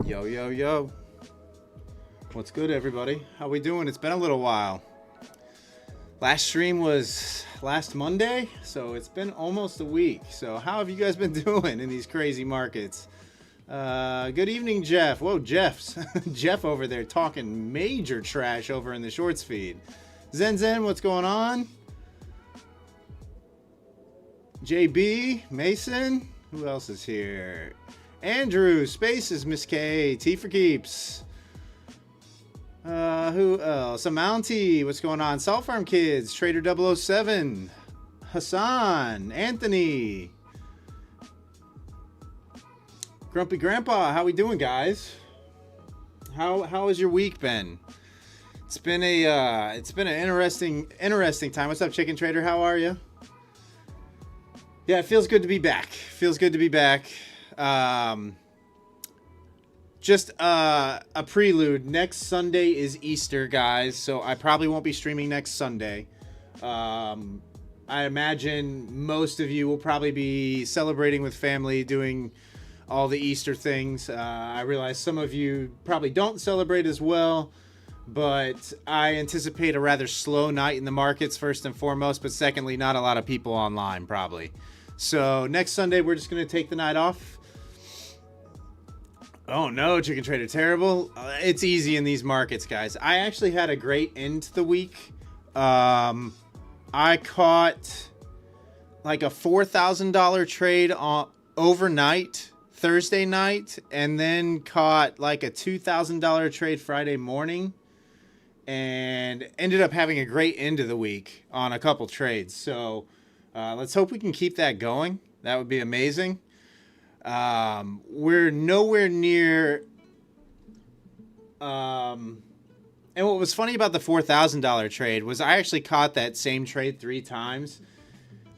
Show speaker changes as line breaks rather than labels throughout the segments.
Yo, yo, yo. What's good, everybody? How we doing? It's been a little while. Last stream was last Monday, so it's been almost a week. So how have you guys been doing in these crazy markets? Good evening, Jeff. Whoa, Jeff's Jeff over there talking major trash over in the shorts feed. Zen, what's going on? JB, Mason, who else is here? Andrew, Spaces, Miss K, T for Keeps. Who else? Amounty, what's going on? Salt Farm Kids, Trader 007, Hassan, Anthony, Grumpy Grandpa. How we doing, guys? How has your week been? It's been an interesting time. What's up, Chicken Trader? How are you? Yeah, it feels good to be back. Feels good to be back. Just a prelude. Next Sunday is Easter, guys, so I probably won't be streaming next Sunday. I imagine most of you will probably be celebrating with family, doing all the Easter things. I realize some of you probably don't celebrate as well, but I anticipate a rather slow night in the markets, first and foremost, but secondly, not a lot of people online, probably. So next Sunday, we're just going to take the night off. Oh no, Chicken Trader, terrible. It's easy in these markets, guys. I actually had a great end to the week. I caught like a $4,000 trade on overnight Thursday night, and then caught like a $2,000 trade Friday morning, and ended up having a great end of the week on a couple trades. So let's hope we can keep that going. That would be amazing. We're nowhere near. And what was funny about the $4,000 trade was I actually caught that same trade 3 times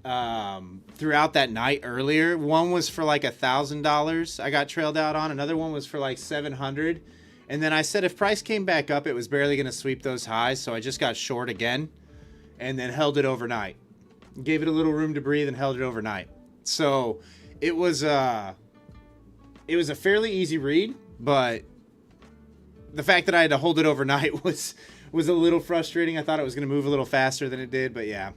throughout that night earlier. One was for like $1,000 I got trailed out on. Another one was for like $700. And then I said if price came back up, it was barely going to sweep those highs. So I just got short again and then held it overnight. Gave it a little room to breathe and held it overnight. So it was a fairly easy read, but the fact that I had to hold it overnight was a little frustrating. I thought it was going to move a little faster than it did, but yeah.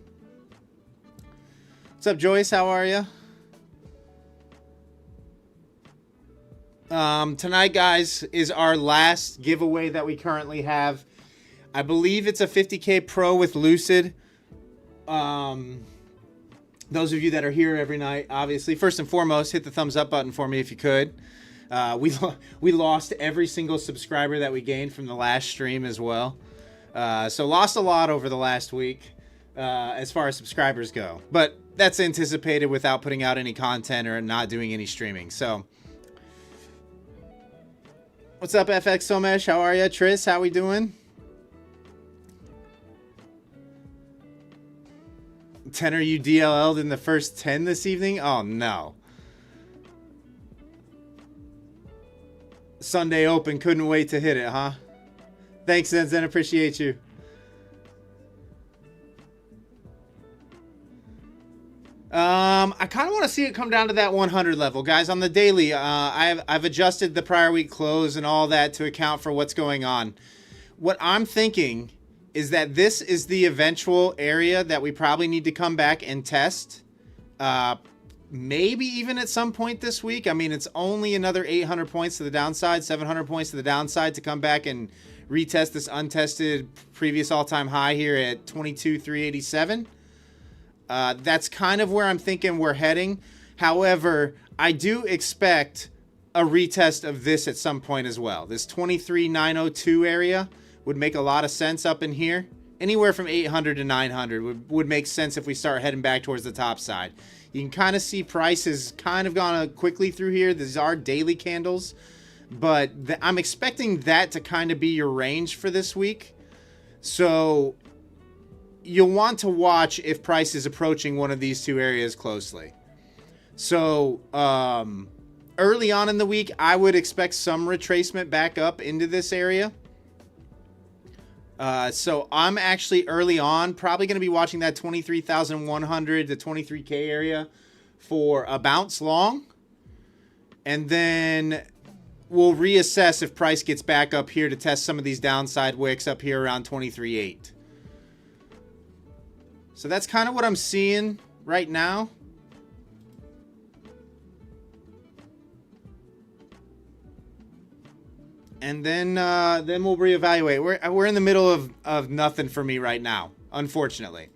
What's up, Joyce? How are you? Tonight, guys, is our last giveaway that we currently have. I believe it's a 50K Pro with Lucid. Those of you that are here every night, obviously, first and foremost, hit the thumbs up button for me if you could. We lost every single subscriber that we gained from the last stream as well. So lost a lot over the last week as far as subscribers go. But that's anticipated without putting out any content or not doing any streaming. So what's up, FX Somesh? How are you? Tris, how we doing? 10 are you DLL'd in the first 10 this evening? Oh, no. Sunday open, couldn't wait to hit it, huh? Thanks, Zen, appreciate you. I kind of want to see it come down to that 100 level. Guys, on the daily, I've adjusted the prior week close and all that to account for what's going on. What I'm thinking is that this is the eventual area that we probably need to come back and test. Maybe even at some point this week. I mean, it's only another 800 points to the downside, 700 points to the downside to come back and retest this untested previous all-time high here at 22,387. That's kind of where I'm thinking we're heading. However, I do expect a retest of this at some point as well. This 23,902 area would make a lot of sense up in here. Anywhere from 800 to 900 would make sense if we start heading back towards the top side. You can kind of see prices kind of gone quickly through here. These are daily candles, but I'm expecting that to kind of be your range for this week. So you'll want to watch if price is approaching one of these two areas closely. So early on in the week, I would expect some retracement back up into this area. So I'm actually early on probably going to be watching that 23,100 to 23K area for a bounce long. And then we'll reassess if price gets back up here to test some of these downside wicks up here around 23.8. So that's kind of what I'm seeing right now. And then we'll reevaluate. We're in the middle of nothing for me right now, unfortunately.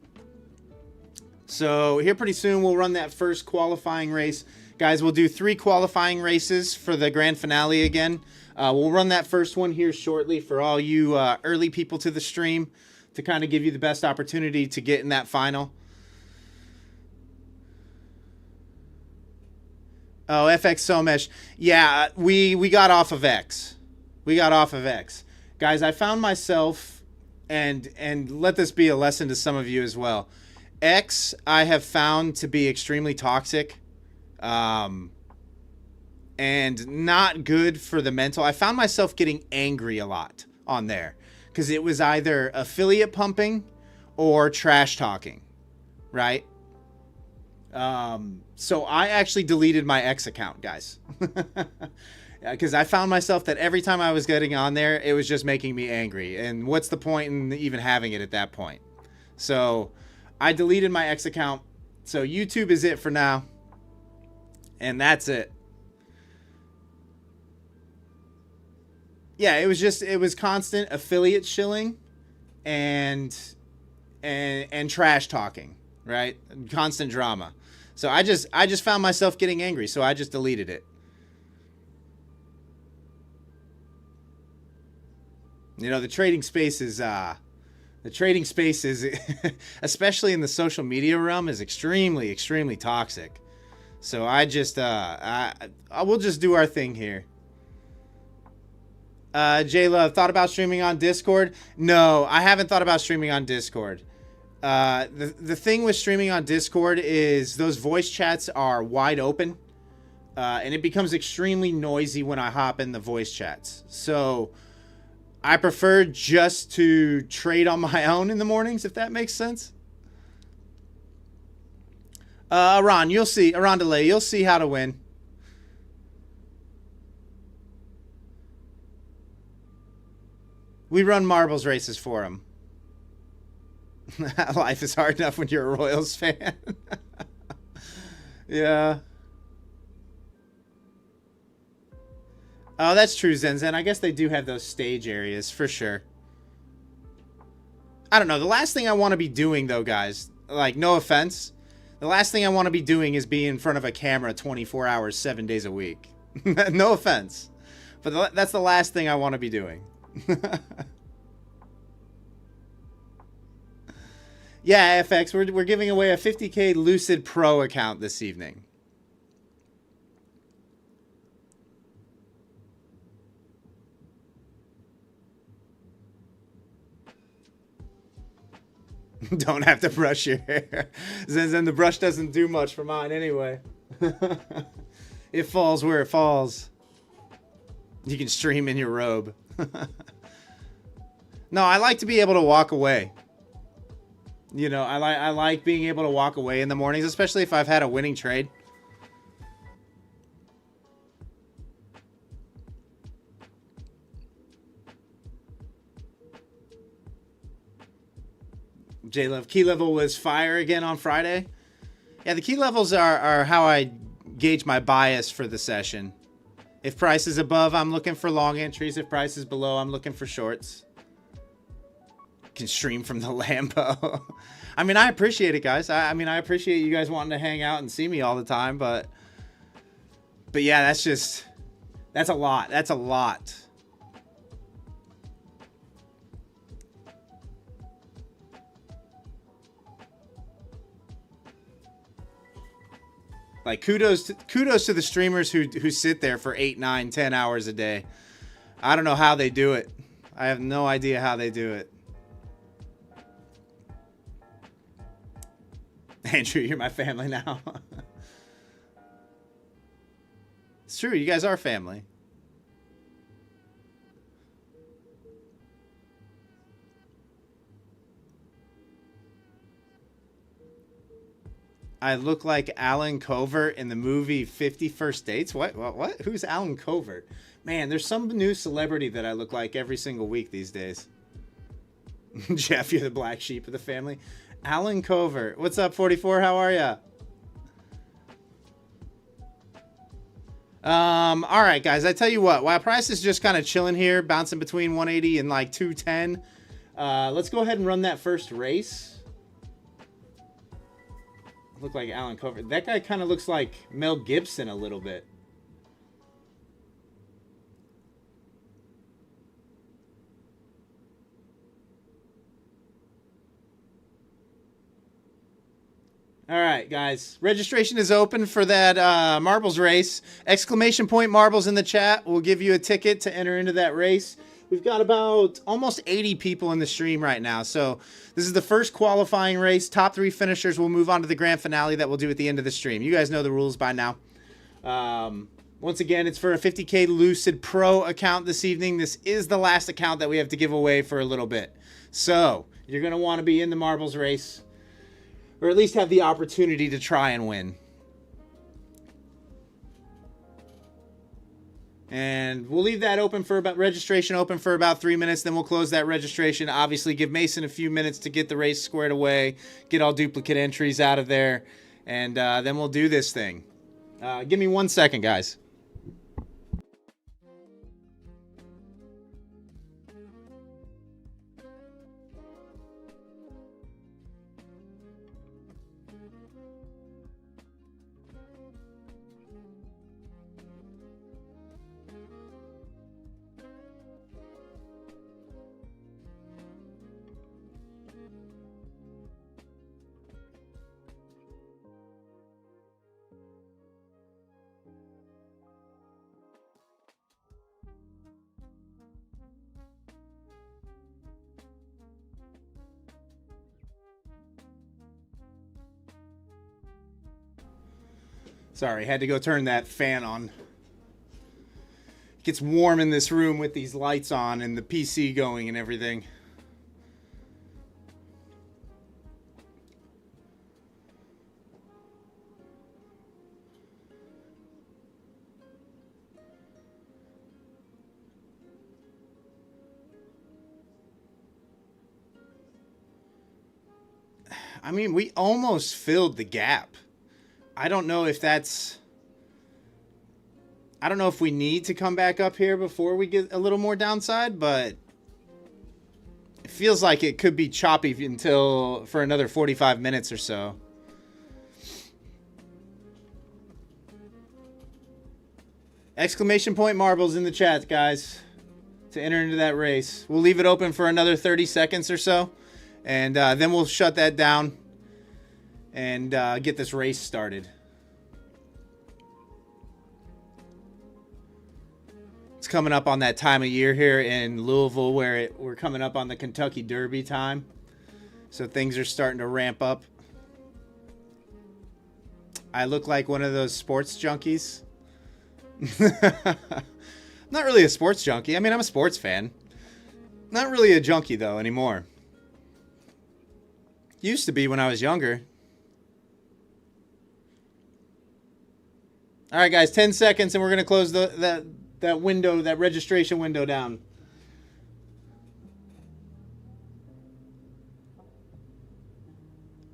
So here pretty soon we'll run that first qualifying race. Guys, we'll do 3 qualifying races for the grand finale again. We'll run that first one here shortly for all you early people to the stream to kind of give you the best opportunity to get in that final. Oh, FX Somesh. Yeah, we got off of X. We got off of X. Guys, I found myself, and let this be a lesson to some of you as well. X, I have found to be extremely toxic. And not good for the mental. I found myself getting angry a lot on there because it was either affiliate pumping or trash talking, right? So I actually deleted my X account, guys, because I found myself that every time I was getting on there, it was just making me angry. And what's the point in even having it at that point? So I deleted my X account. So YouTube is it for now. And that's it. Yeah, it was constant affiliate shilling and trash talking, right? Constant drama. So I just found myself getting angry, so I just deleted it. You know, the trading space is especially in the social media realm, is extremely, extremely toxic. So I just, I will just do our thing here. J-Love, thought about streaming on Discord? No, I haven't thought about streaming on Discord. The thing with streaming on Discord is those voice chats are wide open. And it becomes extremely noisy when I hop in the voice chats. So I prefer just to trade on my own in the mornings, if that makes sense. Aran, you'll see. Aran Delay, you'll see how to win. We run marbles races for him. Life is hard enough when you're a Royals fan. Yeah. Oh, that's true, Zen. I guess they do have those stage areas, for sure. I don't know. The last thing I want to be doing, though, guys, like, no offense, the last thing I want to be doing is be in front of a camera 24 hours, 7 days a week. No offense. But that's the last thing I want to be doing. Yeah, FX, we're giving away a 50K Lucid Pro account this evening. Don't have to brush your hair. Zen, the brush doesn't do much for mine anyway. It falls where it falls. You can stream in your robe. No, I like to be able to walk away. You know, I like being able to walk away in the mornings, especially if I've had a winning trade. J-Love, key level was fire again on Friday. Yeah, the key levels are how I gauge my bias for the session. If price is above, I'm looking for long entries. If price is below, I'm looking for shorts. Can stream from the Lambo. I mean, I appreciate it, guys. I mean, I appreciate you guys wanting to hang out and see me all the time, but yeah, that's a lot. That's a lot. Like, kudos to the streamers who sit there for 8, 9, 10 hours a day. I don't know how they do it. I have no idea how they do it. Andrew, you're my family now. It's true, you guys are family. I look like Alan Covert in the movie 50 First Dates. What? Who's Alan Covert? Man, there's some new celebrity that I look like every single week these days. Jeff, you're the black sheep of the family. Alan Covert. What's up, 44? How are ya? All right, guys. I tell you what. While price is just kind of chilling here, bouncing between 180 and like 210, let's go ahead and run that first race. Look like Alan Covert. That guy kind of looks like Mel Gibson a little bit. All right, guys. Registration is open for that marbles race. Exclamation point marbles in the chat will give you a ticket to enter into that race. We've got about almost 80 people in the stream right now. So this is the first qualifying race. Top 3 finishers will move on to the grand finale that we'll do at the end of the stream. You guys know the rules by now. Once again, it's for a 50K Lucid Pro account this evening. This is the last account that we have to give away for a little bit. So you're going to want to be in the marbles race, or at least have the opportunity to try and win. And we'll leave that open for about registration open for about 3 minutes. Then we'll close that registration. Obviously, give Mason a few minutes to get the race squared away, get all duplicate entries out of there, and then we'll do this thing. Give me 1 second, guys. Sorry, had to go turn that fan on. It gets warm in this room with these lights on and the PC going and everything. I mean, we almost filled the gap. I don't know if that's... I don't know if we need to come back up here before we get a little more downside, but it feels like it could be choppy until for another 45 minutes or so. Exclamation point marbles in the chat, guys, to enter into that race. We'll leave it open for another 30 seconds or so, and then we'll shut that down and get this race started. It's coming up on that time of year here in Louisville where we're coming up on the Kentucky Derby time. So things are starting to ramp up. I look like one of those sports junkies. I'm not really a sports junkie. I mean, I'm a sports fan. Not really a junkie, though, anymore. Used to be when I was younger. All right, guys, 10 seconds, and we're going to close that window, that registration window down.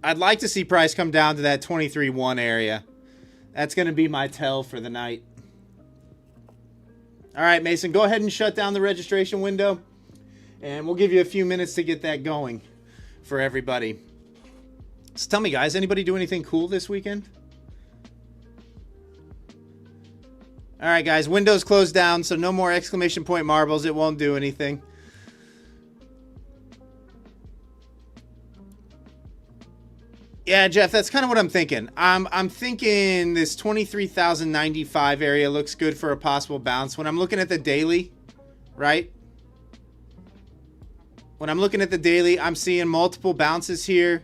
I'd like to see price come down to that 23.1 area. That's going to be my tell for the night. All right, Mason, go ahead and shut down the registration window, and we'll give you a few minutes to get that going for everybody. So tell me, guys, anybody do anything cool this weekend? All right, guys, windows closed down, so no more exclamation point marbles. It won't do anything. Yeah, Jeff, that's kind of what I'm thinking. I'm thinking this 23,095 area looks good for a possible bounce. When I'm looking at the daily, right? When I'm looking at the daily, I'm seeing multiple bounces here,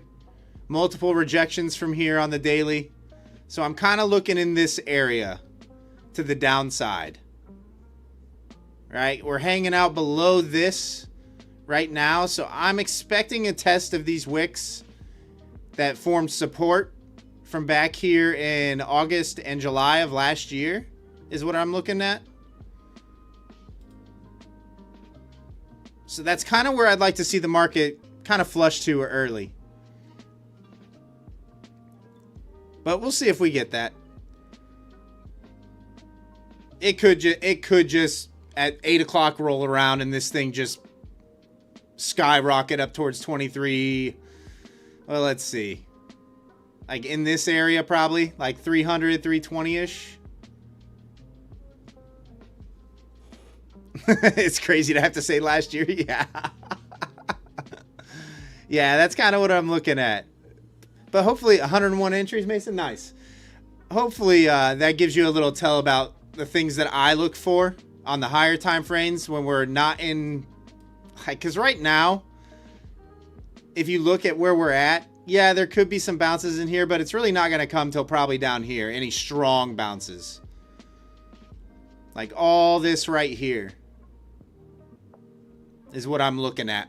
multiple rejections from here on the daily. So I'm kind of looking in this area to the downside, right? We're hanging out below this right now, so I'm expecting a test of these wicks that formed support from back here in August and July of last year is what I'm looking at. So that's kind of where I'd like to see the market kind of flush to early. But we'll see if we get that. It could just at 8 o'clock roll around and this thing just skyrocket up towards 23. Well, let's see. Like in this area, probably like 300, 320-ish. It's crazy to have to say last year. Yeah. Yeah, that's kind of what I'm looking at. But hopefully 101 entries, Mason. Nice. Hopefully that gives you a little tell about the things that I look for on the higher time frames when we're not in, like, because right now, if you look at where we're at, yeah, there could be some bounces in here, but it's really not going to come till probably down here. Any strong bounces. Like all this right here is what I'm looking at.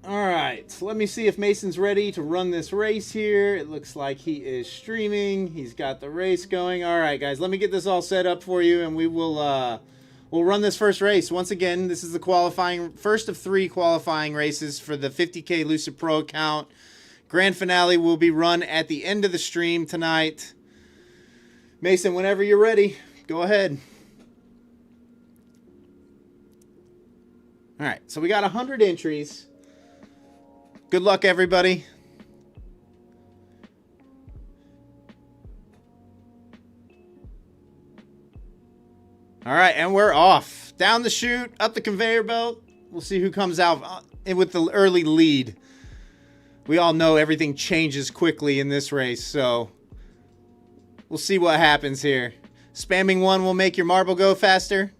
All right, so let me see if Mason's ready to run this race here. It looks like he is streaming. He's got the race going. All right, guys, let me get this all set up for you, and we will we'll run this first race. Once again, this is the qualifying, first of 3 qualifying races for the 50K Lucid Pro account. Grand finale will be run at the end of the stream tonight. Mason, whenever you're ready, go ahead. All right, so we got 100 entries. Good luck, everybody. All right, and we're off. Down the chute, up the conveyor belt. We'll see who comes out with the early lead. We all know everything changes quickly in this race, so we'll see what happens here. Spamming 1 will make your marble go faster.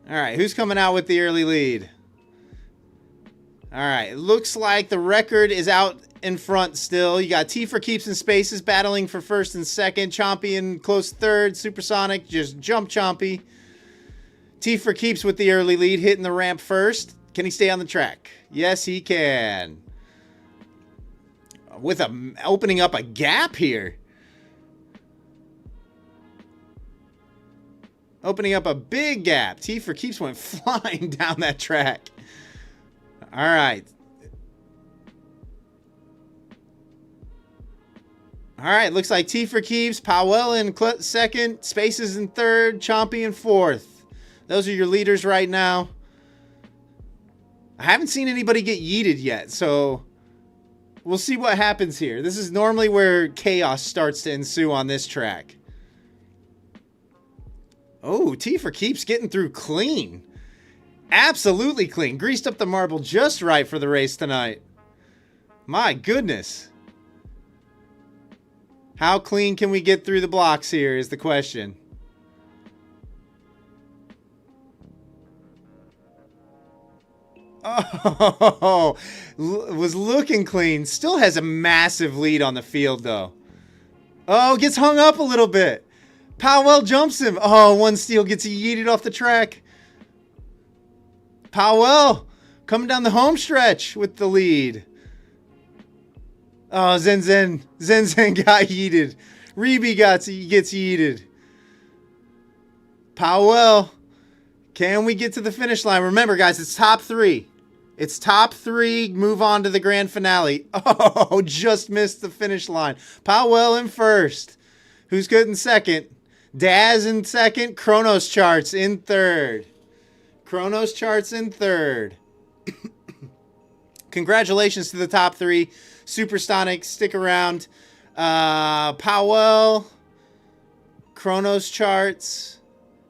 All right, who's coming out with the early lead? All right, it looks like the record is out in front still. You got T for Keeps and Spaces battling for first and second. Chompy in close third. Supersonic just jump Chompy. T for Keeps with the early lead, hitting the ramp first. Can he stay on the track? Yes, he can. With opening up a gap here. Opening up a big gap. T for Keeps went flying down that track. All right. All right, looks like T for Keeps, Powell in second, Spaces in third, Chompy in fourth. Those are your leaders right now. I haven't seen anybody get yeeted yet, so we'll see what happens here. This is normally where chaos starts to ensue on this track. Oh, T for Keeps getting through clean. Absolutely clean. Greased up the marble just right for the race tonight. My goodness. How clean can we get through the blocks here is the question. Oh, was looking clean. Still has a massive lead on the field, though. Oh, gets hung up a little bit. Powell jumps him. Oh, one steal gets yeeted off the track. Powell coming down the home stretch with the lead. Oh, Zen got yeeted. Reeby gets yeeted. Powell, can we get to the finish line? Remember, guys, it's top 3. It's top 3. Move on to the grand finale. Oh, just missed the finish line. Powell in first. Who's good in second? Daz in second. Chronos Charts in third. Chronos Charts in third. Congratulations to the top 3. Supersonic, stick around. Powell, Chronos Charts,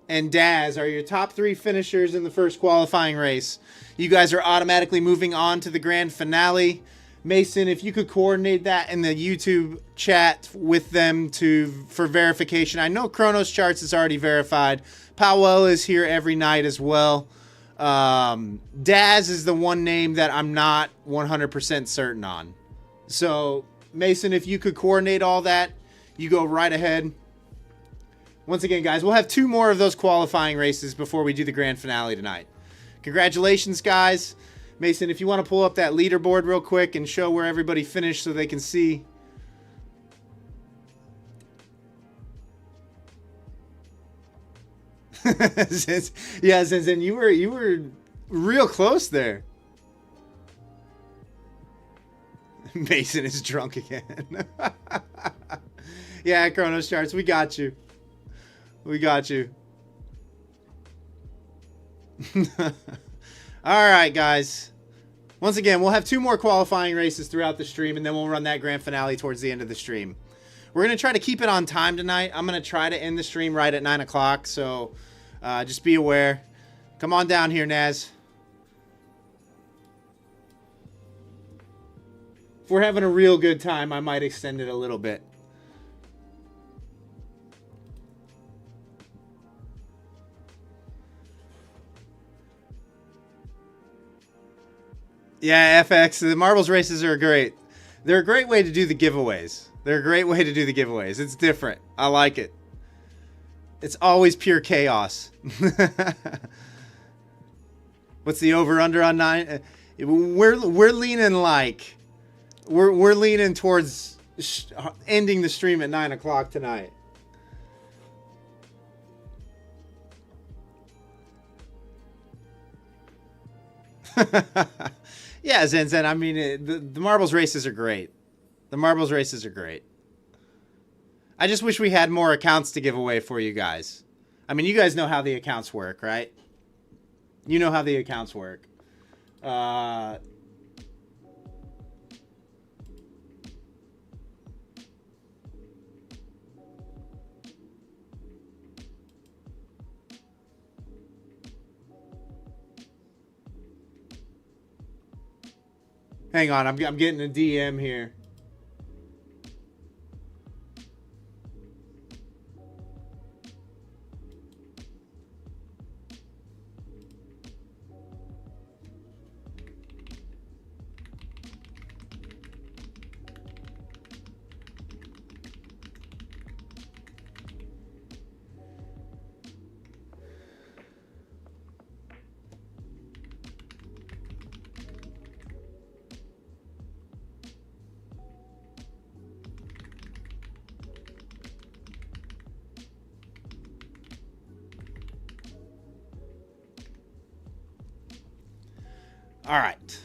and Daz are your top 3 finishers in the first qualifying race. You guys are automatically moving on to the grand finale. Mason, if you could coordinate that in the YouTube chat with them for verification. I know Chronos Charts is already verified. Powell is here every night as well. Daz is the one name that I'm not 100% certain on. So, Mason, if you could coordinate all that, you go right ahead. Once again, guys, we'll have 2 more of those qualifying races before we do the grand finale tonight. Congratulations, guys. Mason, if you want to pull up that leaderboard real quick and show where everybody finished so they can see. Yeah, Zen, you were real close there. Mason is drunk again. Yeah, Chronos Charts, we got you. We got you. All right, guys. Once again, we'll have 2 more qualifying races throughout the stream, and then we'll run that grand finale towards the end of the stream. We're going to try to keep it on time tonight. I'm going to try to end the stream right at 9 o'clock, so just be aware. Come on down here, Naz. If we're having a real good time, I might extend it a little bit. Yeah, FX, the marbles races are great. They're a great way to do the giveaways. They're a great way to do the giveaways. It's different. I like it. It's always pure chaos. What's the over-under on 9? We're leaning like... We're leaning towards ending the stream at 9 o'clock tonight. Yeah, Zen. I mean, the marbles races are great. The marbles races are great. I just wish we had more accounts to give away for you guys. I mean, you guys know how the accounts work, right? You know how the accounts work. Hang on, I'm getting a DM here. All right.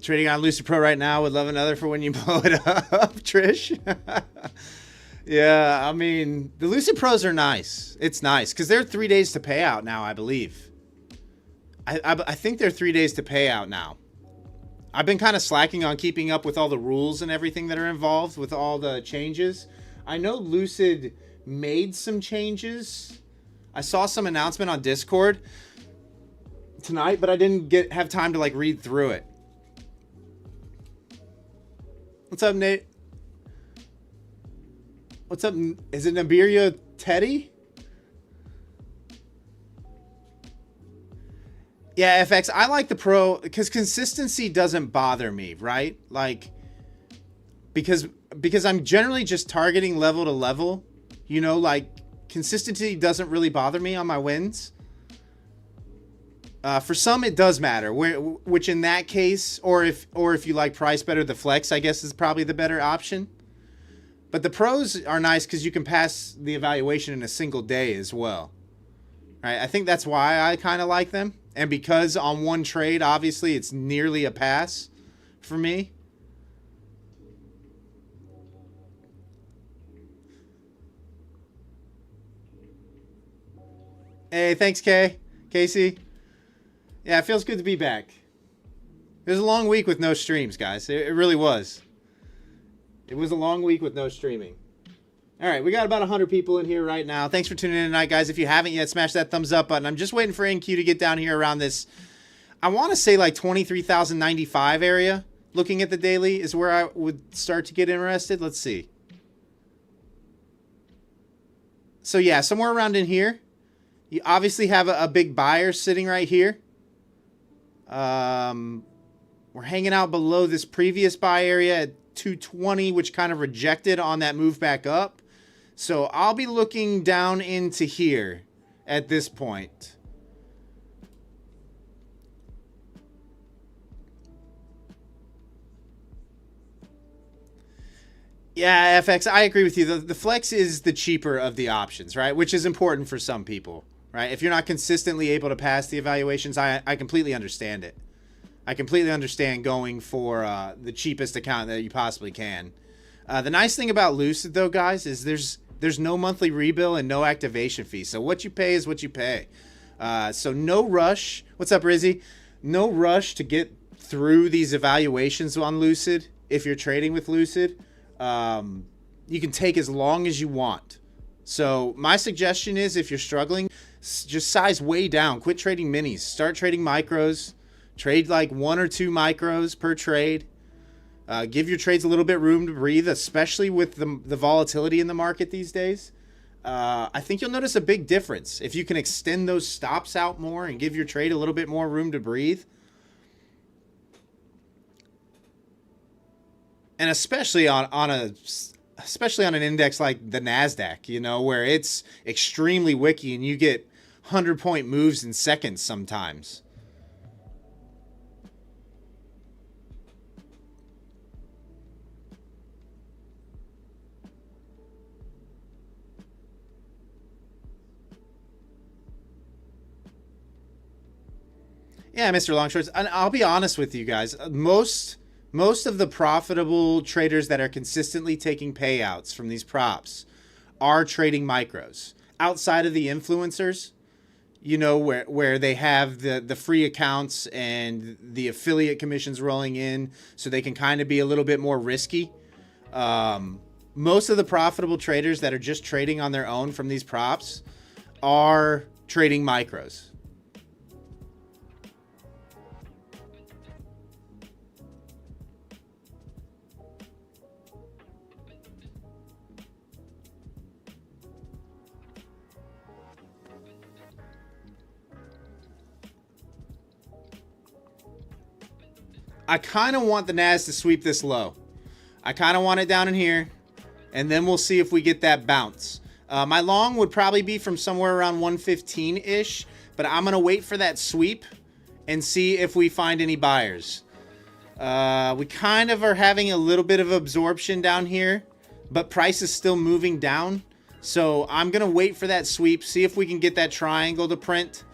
Trading on Lucid Pro right now. Would love another for when you blow it up, Trish. Yeah, I mean, the Lucid Pros are nice. It's nice because they're 3 days to pay out now, I believe. I think they're 3 days to pay out now. I've been kind of slacking on keeping up with all the rules and everything that are involved with all the changes. I know Lucid made some changes. I saw some announcement on Discord tonight, but I didn't have time to like read through it. What's up, Nate? What's up? Is it Nibiria Teddy? Yeah, FX, I like the Pro because consistency doesn't bother me, right? Like, because I'm generally just targeting level to level, you know, like consistency doesn't really bother me on my wins. For some, it does matter. Which in that case, or if you like price better, the flex, I guess, is probably the better option. But the pros are nice because you can pass the evaluation in a single day as well. Right? I think that's why I kind of like them. And because on one trade, obviously, it's nearly a pass for me. Hey, thanks, Casey. Yeah, it feels good to be back. It was a long week with no streams, guys. It really was. It was a long week with no streaming. All right, we got about 100 people in here right now. Thanks for tuning in tonight, guys. If you haven't yet, smash that thumbs up button. I'm just waiting for NQ to get down here around this, I want to say like 23,095 area. Looking at the daily is where I would start to get interested. Let's see. So yeah, somewhere around in here. You obviously have a big buyer sitting right here. We're hanging out below this previous buy area at 220, which kind of rejected on that move back up. So I'll be looking down into here at this point. Yeah, FX, I agree with you. The flex is the cheaper of the options, right? Which is important for some people, right? If you're not consistently able to pass the evaluations, I completely understand it. I completely understand going for the cheapest account that you possibly can. The nice thing about Lucid, though, guys, is there's no monthly rebill and no activation fee. So what you pay is what you pay. So no rush. What's up, Rizzy? No rush to get through these evaluations on Lucid if you're trading with Lucid. You can take as long as you want. So my suggestion is, if you're struggling, just size way down. Quit trading minis. Start trading micros. Trade like 1 or 2 micros per trade. Give your trades a little bit room to breathe, especially with the volatility in the market these days. I think you'll notice a big difference if you can extend those stops out more and give your trade a little bit more room to breathe. And especially on an index like the Nasdaq, you know, where it's extremely wicky and you get 100-point moves in seconds sometimes. Yeah, Mr. Longshorts, and I'll be honest with you guys. Most of the profitable traders that are consistently taking payouts from these props are trading micros. Outside of the influencers, you know, where they have the free accounts and the affiliate commissions rolling in, so they can kind of be a little bit more risky. Most of the profitable traders that are just trading on their own from these props are trading micros. I kind of want the Nas to sweep this low. I kind of want it down in here, and then we'll see if we get that bounce. My long would probably be from somewhere around 115-ish, but I'm going to wait for that sweep and see if we find any buyers. We kind of are having a little bit of absorption down here, but price is still moving down. So I'm going to wait for that sweep, see if we can get that triangle to print,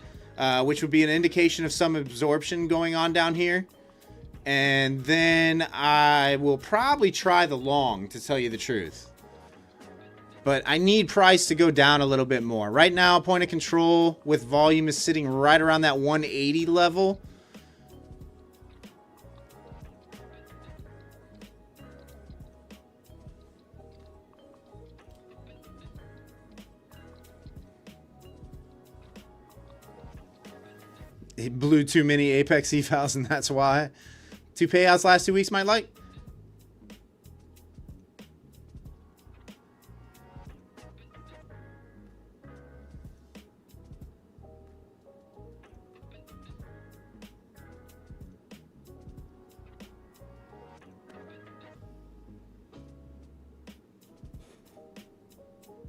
which would be an indication of some absorption going on down here. And then I will probably try the long, to tell you the truth. But I need price to go down a little bit more. Right now, point of control with volume is sitting right around that 180 level. It blew too many Apex evals, and that's why. 2 payouts last 2 weeks, might like.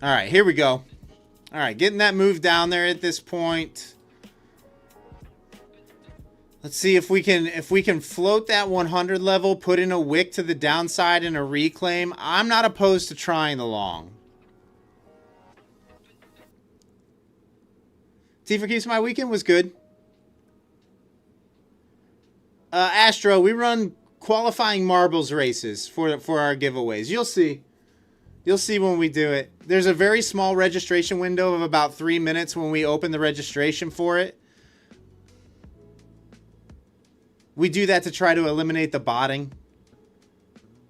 All right, here we go. All right, getting that move down there at this point. Let's see if we can float that 100 level, put in a wick to the downside and a reclaim. I'm not opposed to trying the long. T for Keeps, my weekend was good. Astro, we run qualifying marbles races for our giveaways. You'll see. You'll see when we do it. There's a very small registration window of about 3 minutes when we open the registration for it. We do that to try to eliminate the botting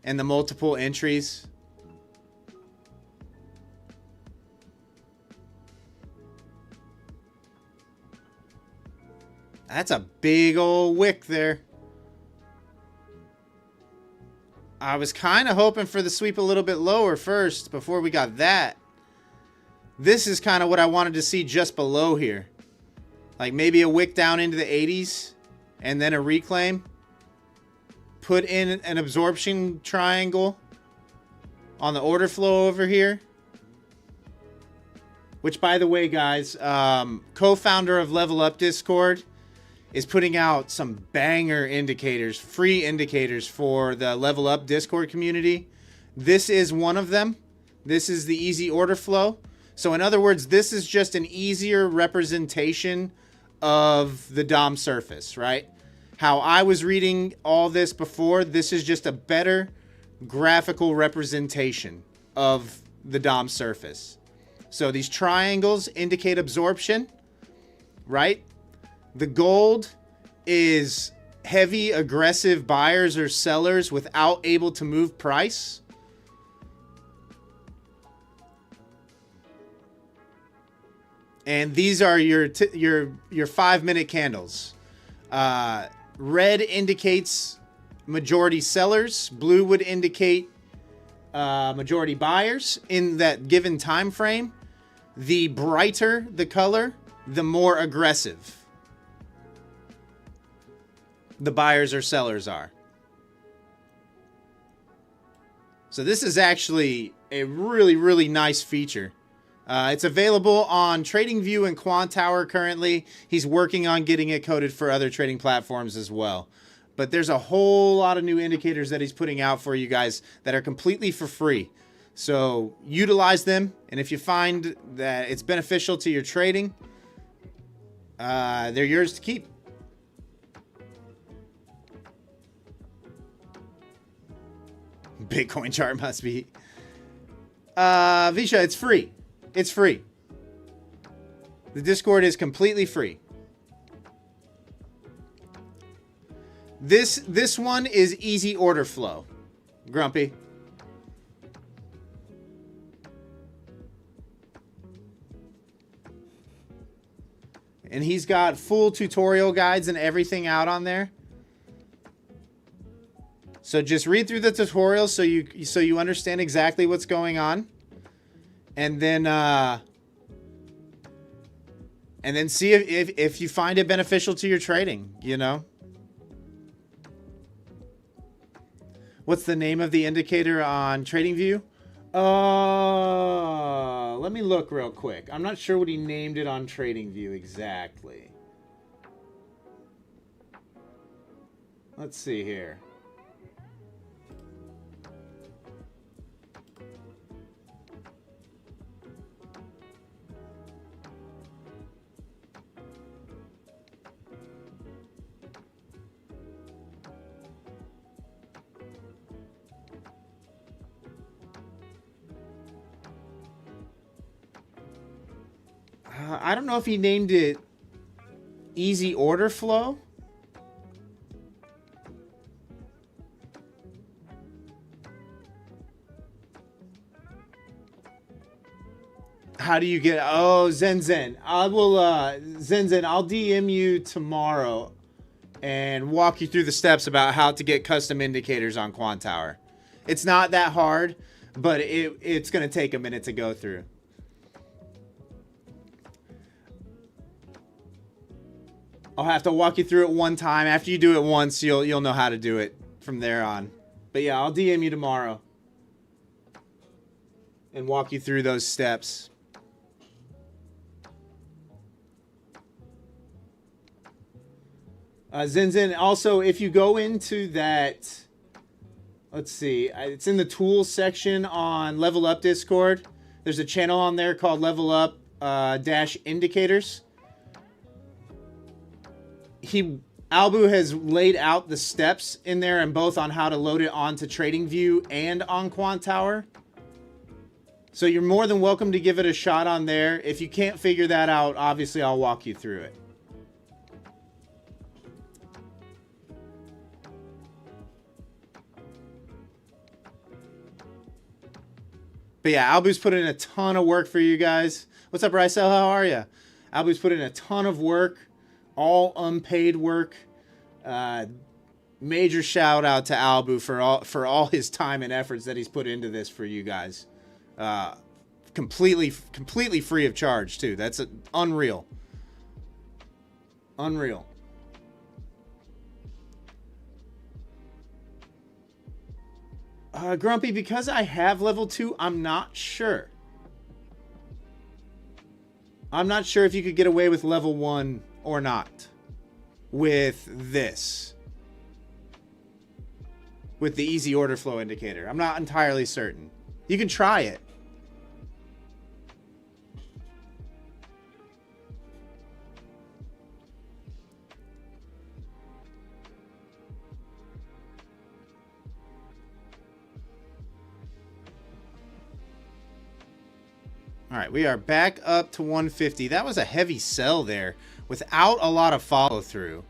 and the multiple entries. That's a big old wick there. I was kind of hoping for the sweep a little bit lower first before we got that. This is kind of what I wanted to see just below here. Like maybe a wick down into the 80s. And then a reclaim. Put in an absorption triangle on the order flow over here. Which, by the way, guys, co-founder of Level Up Discord is putting out some banger indicators, free indicators for the Level Up Discord community. This is one of them. This is the easy order flow. So in other words, this is just an easier representation of the DOM surface, right? How I was reading all this before, this is just a better graphical representation of the DOM surface. So these triangles indicate absorption, right? The gold is heavy, aggressive buyers or sellers without able to move price. And these are your 5-minute candles. Red indicates majority sellers. Blue would indicate majority buyers in that given time frame. The brighter the color, the more aggressive the buyers or sellers are. So this is actually a really, really nice feature. It's available on TradingView and Quantower currently. He's working on getting it coded for other trading platforms as well. But there's a whole lot of new indicators that he's putting out for you guys that are completely for free. So utilize them. And if you find that it's beneficial to your trading, they're yours to keep. Bitcoin chart must be. Visha, it's free. It's free. The Discord is completely free. This one is easy order flow. Grumpy. And he's got full tutorial guides and everything out on there. So just read through the tutorials so you understand exactly what's going on. And then see if you find it beneficial to your trading, you know. What's the name of the indicator on TradingView? Let me look real quick. I'm not sure what he named it on TradingView exactly. Let's see here. I don't know if he named it easy order flow. How do you get... Oh, Zen. I will... Zen, I'll DM you tomorrow and walk you through the steps about how to get custom indicators on Quantower. It's not that hard, but it's going to take a minute to go through. I'll have to walk you through it one time. After you do it once, you'll know how to do it from there on. But yeah, I'll DM you tomorrow and walk you through those steps. Zen, also, if you go into that, let's see, it's in the tools section on Level Up Discord. There's a channel on there called Level Up dash Indicators. Albu has laid out the steps in there and both on how to load it onto TradingView and on Quantower. So you're more than welcome to give it a shot on there. If you can't figure that out, obviously I'll walk you through it. But yeah, Albu's put in a ton of work for you guys. What's up, Rysel? How are you? Albu's put in a ton of work. All unpaid work. Major shout out to Albu for all his time and efforts that he's put into this for you guys. Completely free of charge too. That's unreal. Unreal. Grumpy, because I have level 2, I'm not sure. I'm not sure if you could get away with level 1 or not with this. with the easy order flow indicator. I'm not entirely certain. You can try it. All right, we are back up to 150. That was a heavy sell there without a lot of follow through.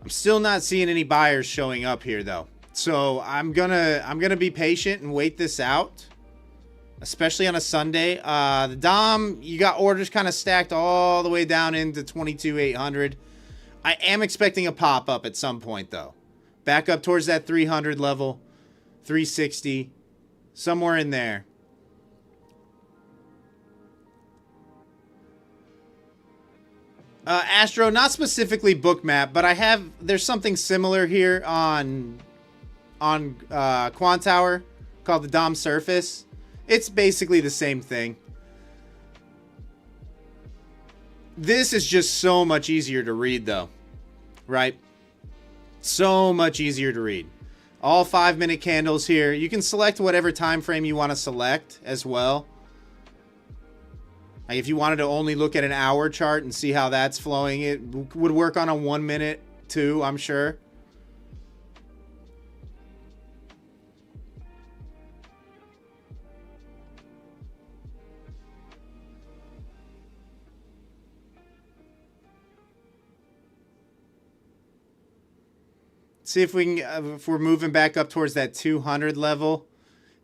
I'm still not seeing any buyers showing up here though. So I'm gonna be patient and wait this out, especially on a Sunday. The DOM, you got orders kind of stacked all the way down into 22,800. I am expecting a pop up at some point though, back up towards that 300 level, 360, somewhere in there. Astro, not specifically Bookmap, but there's something similar here on Quant Tower called the DOM Surface. It's basically the same thing. This is just so much easier to read though, right? So much easier to read. All 5-minute candles here. You can select whatever time frame you want to select as well. Like if you wanted to only look at an hour chart and see how that's flowing, it would work on a 1 minute too, I'm sure. See if we can, if we're moving back up towards that 200 level.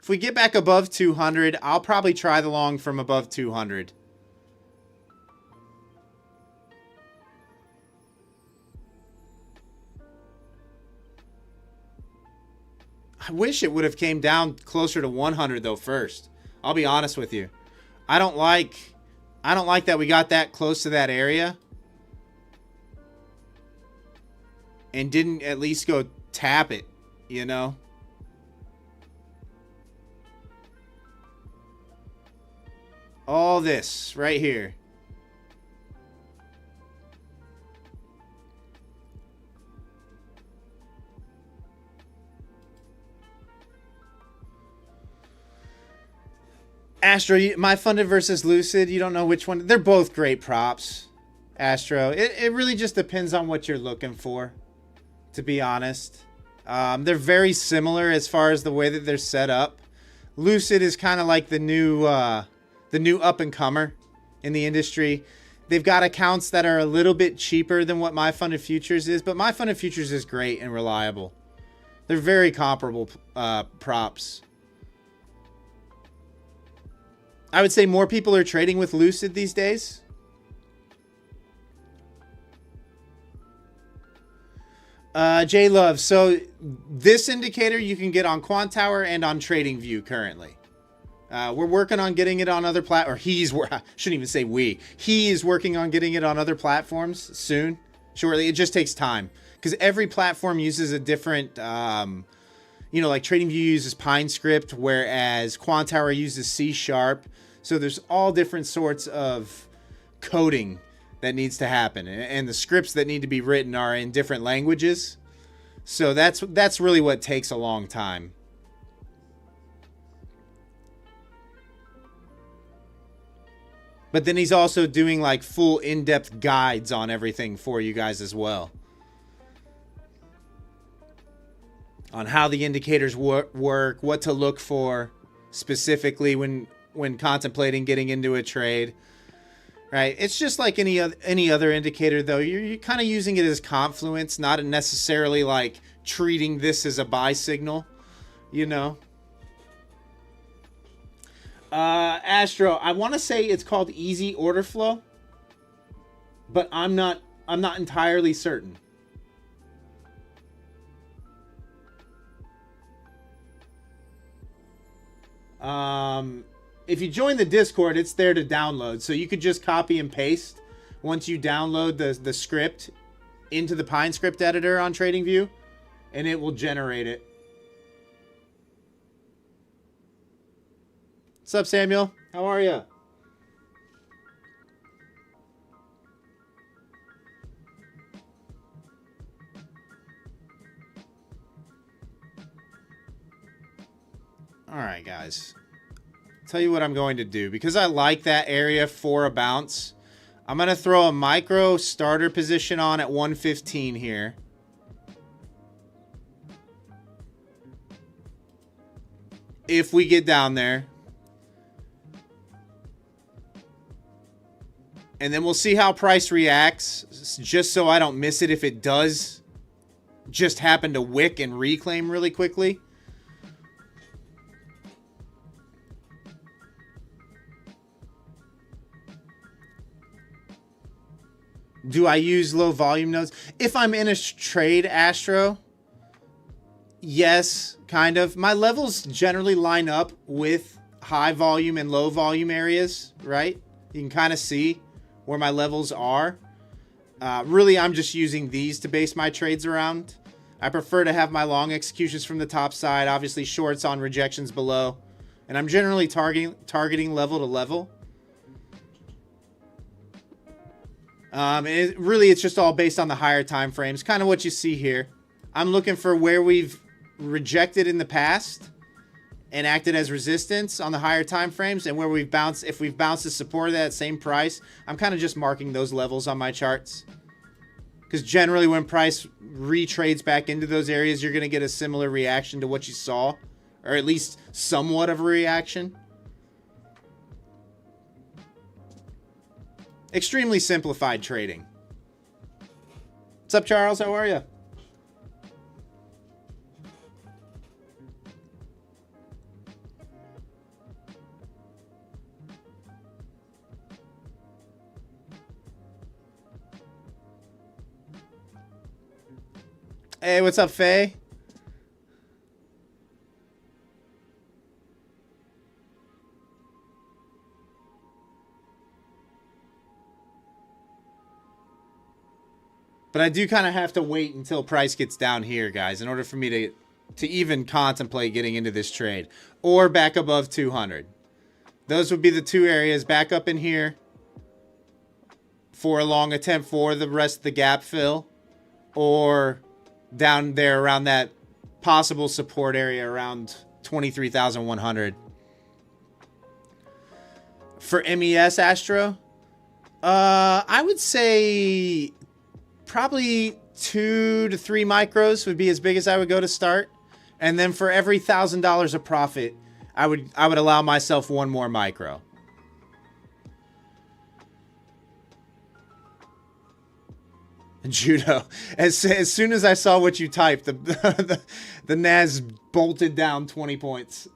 If we get back above 200, I'll probably try the long from above 200. I wish it would have came down closer to 100 though first. I'll be honest with you. I don't like that we got that close to that area and didn't at least go tap it, you know? All this right here. Astro, my funded versus Lucid, you don't know which one. They're both great props, Astro. It really just depends on what you're looking for, to be honest. They're very similar as far as the way that they're set up. Lucid is kind of like the new up-and-comer in the industry. They've got accounts that are a little bit cheaper than what My Funded Futures is, but My Funded Futures is great and reliable. They're very comparable props. I would say more people are trading with Lucid these days. J Love, so this indicator you can get on Quant Tower and on TradingView currently. We're working on getting it on other I shouldn't even say we. He is working on getting it on other platforms soon, shortly. It just takes time because every platform uses a different, like TradingView uses PineScript, whereas Quant Tower uses C#. So there's all different sorts of coding that needs to happen, and the scripts that need to be written are in different languages. So that's really what takes a long time. But then he's also doing like full in-depth guides on everything for you guys as well. On how the indicators work, what to look for specifically when contemplating getting into a trade. Right? It's just like any other indicator though. You're kind of using it as confluence, not necessarily like treating this as a buy signal, you know. Astro, I want to say it's called easy order flow, but I'm not entirely certain. If you join the Discord, it's there to download, so you could just copy and paste once you download the script into the Pine script editor on TradingView, and it will generate it. What's up, Samuel? How are you? All right, guys. Tell you what I'm going to do. Because I like that area for a bounce, I'm going to throw a micro starter position on at 115 here. If we get down there. And then we'll see how price reacts, just so I don't miss it if it does just happen to wick and reclaim really quickly. Do I use low volume nodes? If I'm in a trade, Astro, yes, kind of. My levels generally line up with high volume and low volume areas, right? You can kind of see where my levels are. Really, I'm just using these to base my trades around. I prefer to have my long executions from the top side, obviously shorts on rejections below. And I'm generally targeting level to level. It's just all based on the higher time frames, kind of what you see here. I'm looking for where we've rejected in the past and acted as resistance on the higher time frames, and where we've bounced. If we've bounced to support that same price, I'm kind of just marking those levels on my charts, because generally when price retrades back into those areas, you're going to get a similar reaction to what you saw, or at least somewhat of a reaction. Extremely simplified trading. What's up, Charles? How are you? Hey, what's up, Faye? But I do kind of have to wait until price gets down here, guys, in order for me to even contemplate getting into this trade, or back above 200. Those would be the two areas, back up in here for a long attempt for the rest of the gap fill, or down there around that possible support area around 23,100. For MES, Astro, I would say probably 2 to 3 micros would be as big as I would go to start. And then for every $1,000 of profit, I would allow myself one more micro. Judo, as soon as I saw what you typed, the Nas bolted down 20 points.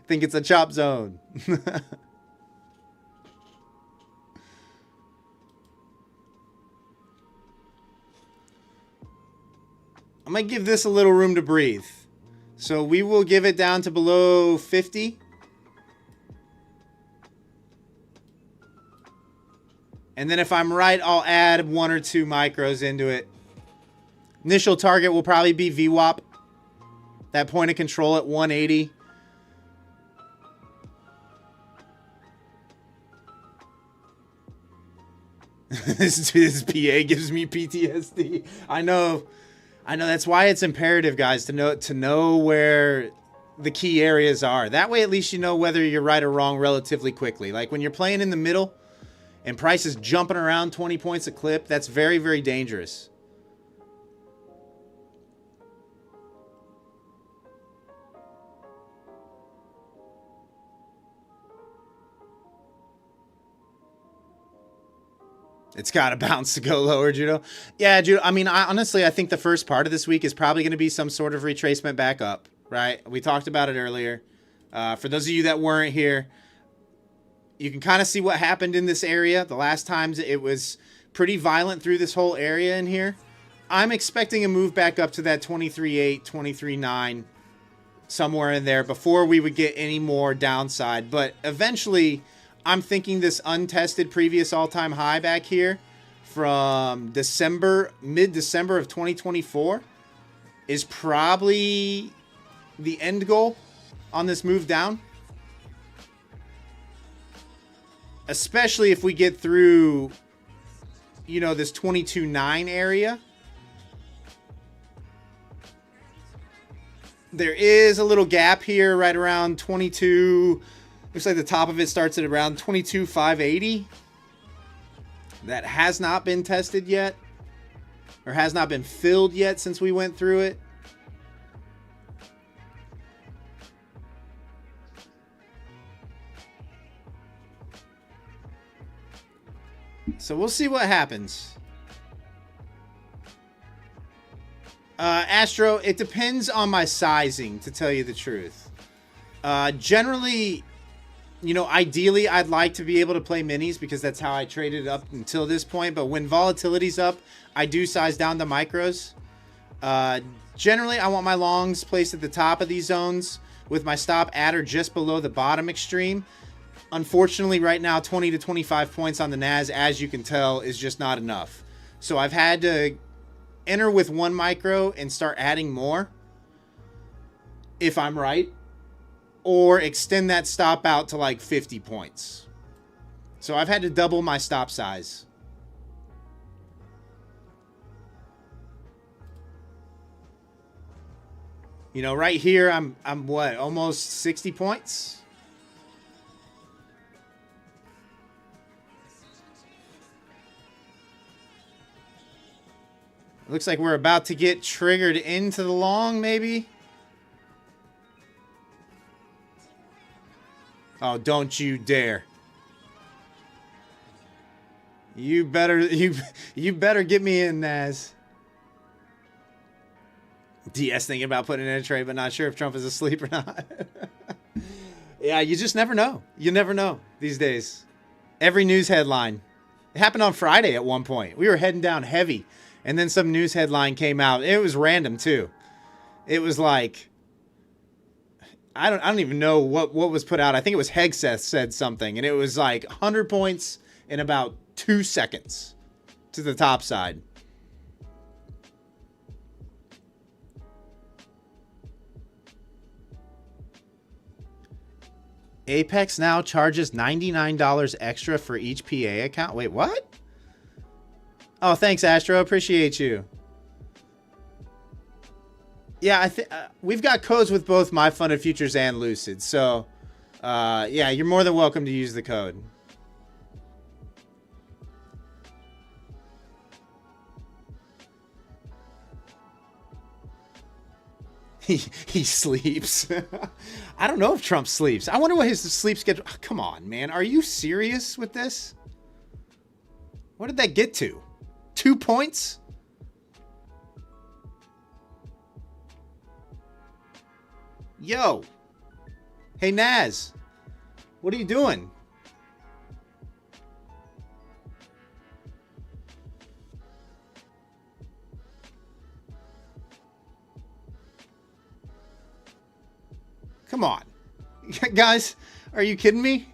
Think it's a chop zone. I'm going to give this a little room to breathe. So we will give it down to below 50. And then if I'm right, I'll add 1 or 2 micros into it. Initial target will probably be VWAP. That point of control at 180. This PA gives me PTSD. I know that's why it's imperative, guys, to know where the key areas are. That way, at least you know whether you're right or wrong relatively quickly. Like when you're playing in the middle and price is jumping around 20 points a clip, that's very, very dangerous. It's got to bounce to go lower, Judo. Yeah, Judo. I mean, honestly, I think the first part of this week is probably going to be some sort of retracement back up, right? We talked about it earlier. For those of you that weren't here, you can kind of see what happened in this area. The last times it was pretty violent through this whole area in here. I'm expecting a move back up to that 23.8, 23.9, somewhere in there before we would get any more downside. But eventually, I'm thinking this untested previous all-time high back here from December, mid-December of 2024 is probably the end goal on this move down. Especially if we get through, you know, this 22.9 area. There is a little gap here right around 22. Looks like the top of it starts at around 22,580. That has not been tested yet, or has not been filled yet since we went through it. So we'll see what happens. Astro, it depends on my sizing, to tell you the truth. Generally, you know, ideally, I'd like to be able to play minis because that's how I traded up until this point. But when volatility's up, I do size down to micros. Generally, I want my longs placed at the top of these zones with my stop at or just below the bottom extreme. Unfortunately, right now, 20 to 25 points on the Nas, as you can tell, is just not enough. So I've had to enter with 1 micro and start adding more if I'm right, or extend that stop out to like 50 points. So I've had to double my stop size. You know, right here, I'm what, almost 60 points? Looks like we're about to get triggered into the long, maybe. Oh, don't you dare. You better get me in, Naz. DS thinking about putting in a trade, but not sure if Trump is asleep or not. Yeah, you just never know. You never know these days. Every news headline. It happened on Friday at one point. We were heading down heavy, and then some news headline came out. It was random too. It was like, I don't even know what was put out. I think it was Hegseth said something, and it was like 100 points in about 2 seconds to the top side. Apex now charges $99 extra for each PA account. Wait, what? Oh, thanks, Astro. Appreciate you. Yeah, I think we've got codes with both My Funded Futures and Lucid. So, yeah, you're more than welcome to use the code. He sleeps. I don't know if Trump sleeps. I wonder what his sleep schedule... Oh, come on, man. Are you serious with this? What did that get to? 2 points? Yo. Hey, Naz. What are you doing? Come on. Guys, are you kidding me?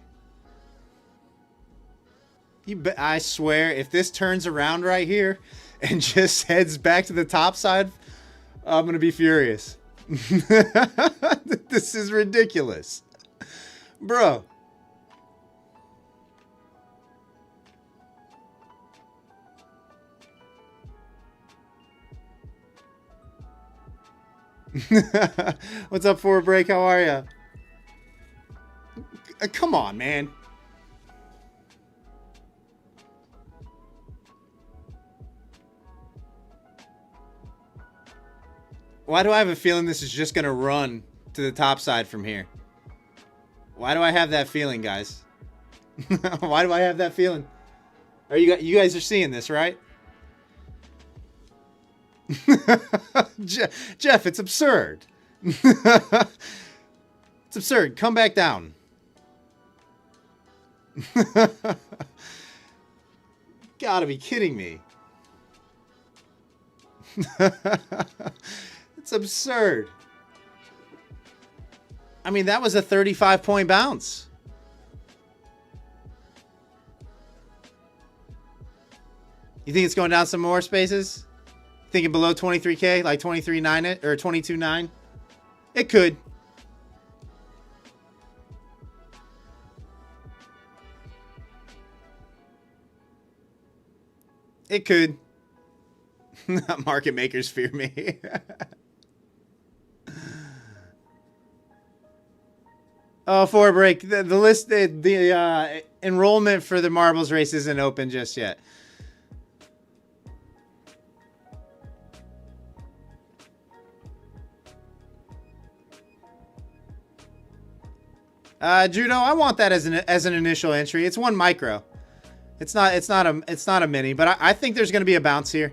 I swear, if this turns around right here and just heads back to the top side, I'm going to be furious. This is ridiculous. Bro. What's up, For a Break? How are you? Come on, man. Why do I have a feeling this is just going to run to the top side from here? Why do I have that feeling, guys? Why do I have that feeling? Are you guys are seeing this, right? Jeff, it's absurd. It's absurd. Come back down. Gotta be kidding me. It's absurd. I mean, that was a 35-point bounce. You think it's going down some more spaces? Thinking below 23K, like 23.9 or 22.9? It could. It could. Market makers fear me. Oh, for a break. The list, the enrollment for the marbles race isn't open just yet. Judo, I want that as an initial entry. It's 1 micro. It's not a mini, but I think there's going to be a bounce here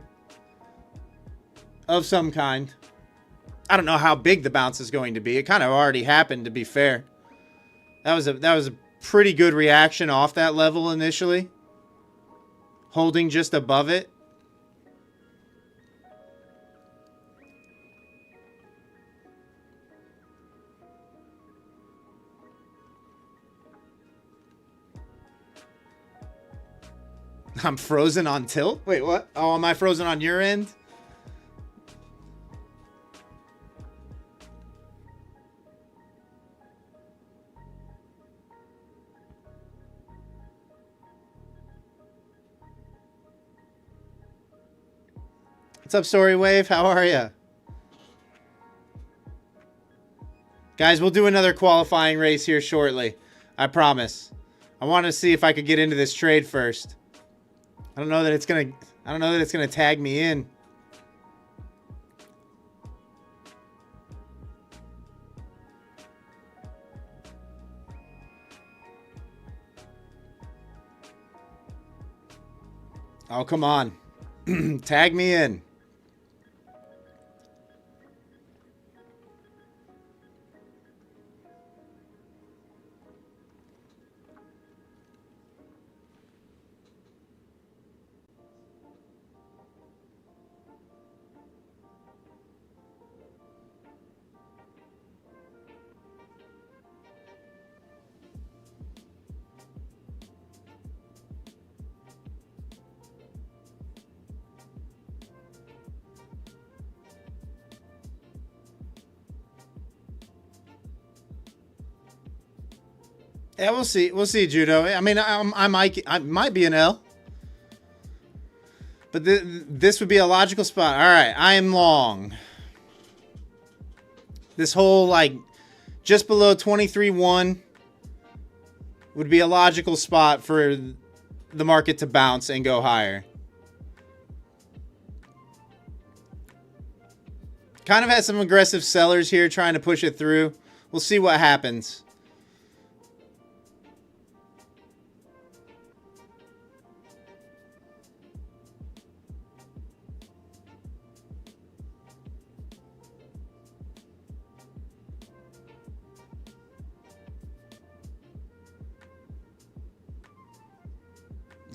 of some kind. I don't know how big the bounce is going to be. It kind of already happened, to be fair. That was a pretty good reaction off that level initially. Holding just above it. I'm frozen on tilt? Wait, what? Oh, am I frozen on your end? What's up, Story Wave? How are you? Guys, we'll do another qualifying race here shortly. I promise. I want to see if I could get into this trade first. I don't know that it's gonna tag me in. Oh, come on. Tag me in. Yeah, we'll see. We'll see, Judo. I mean, I might be an L. But this would be a logical spot. All right, I am long. This whole, like, just below 23.1 would be a logical spot for the market to bounce and go higher. Kind of has some aggressive sellers here trying to push it through. We'll see what happens.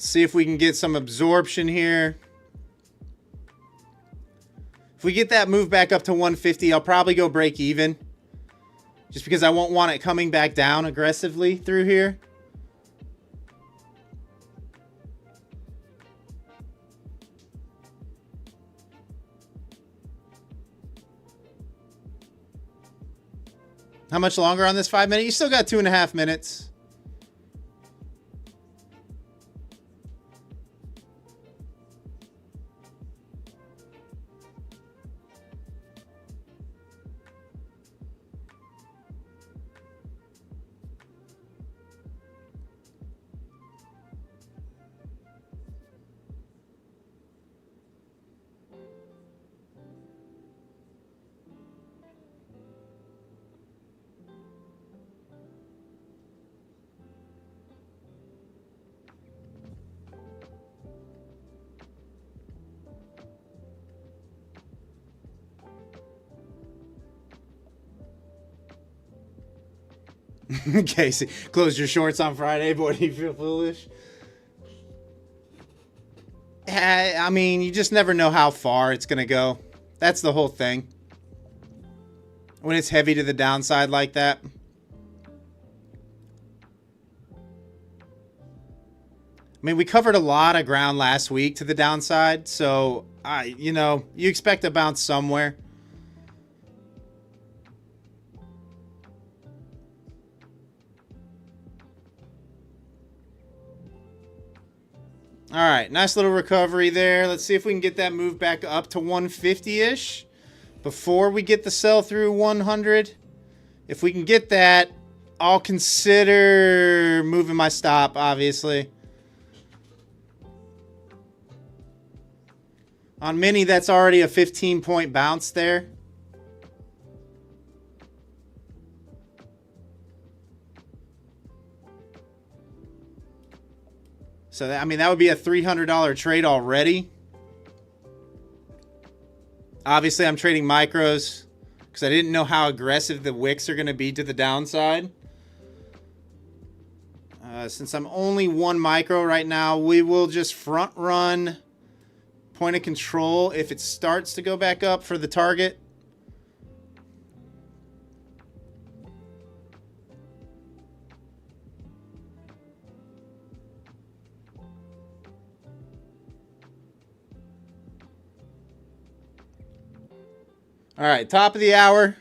See if we can get some absorption here. If we get that move back up to 150, I'll probably go break even. Just because I won't want it coming back down aggressively through here. How much longer on this 5 minute? You still got 2.5 minutes. Casey, close your shorts on Friday. Boy, do you feel foolish? I mean, you just never know how far it's going to go. That's the whole thing. When it's heavy to the downside like that. I mean, we covered a lot of ground last week to the downside, so you know, you expect a bounce somewhere. All right, nice little recovery there. Let's see if we can get that move back up to 150-ish before we get the sell through 100. If we can get that, I'll consider moving my stop, obviously. On mini, that's already a 15-point bounce there. So, I mean, that would be a $300 trade already. Obviously, I'm trading micros because I didn't know how aggressive the wicks are going to be to the downside. Since I'm only one micro right now, we will just front run point of control if it starts to go back up for the target. All right, top of the hour.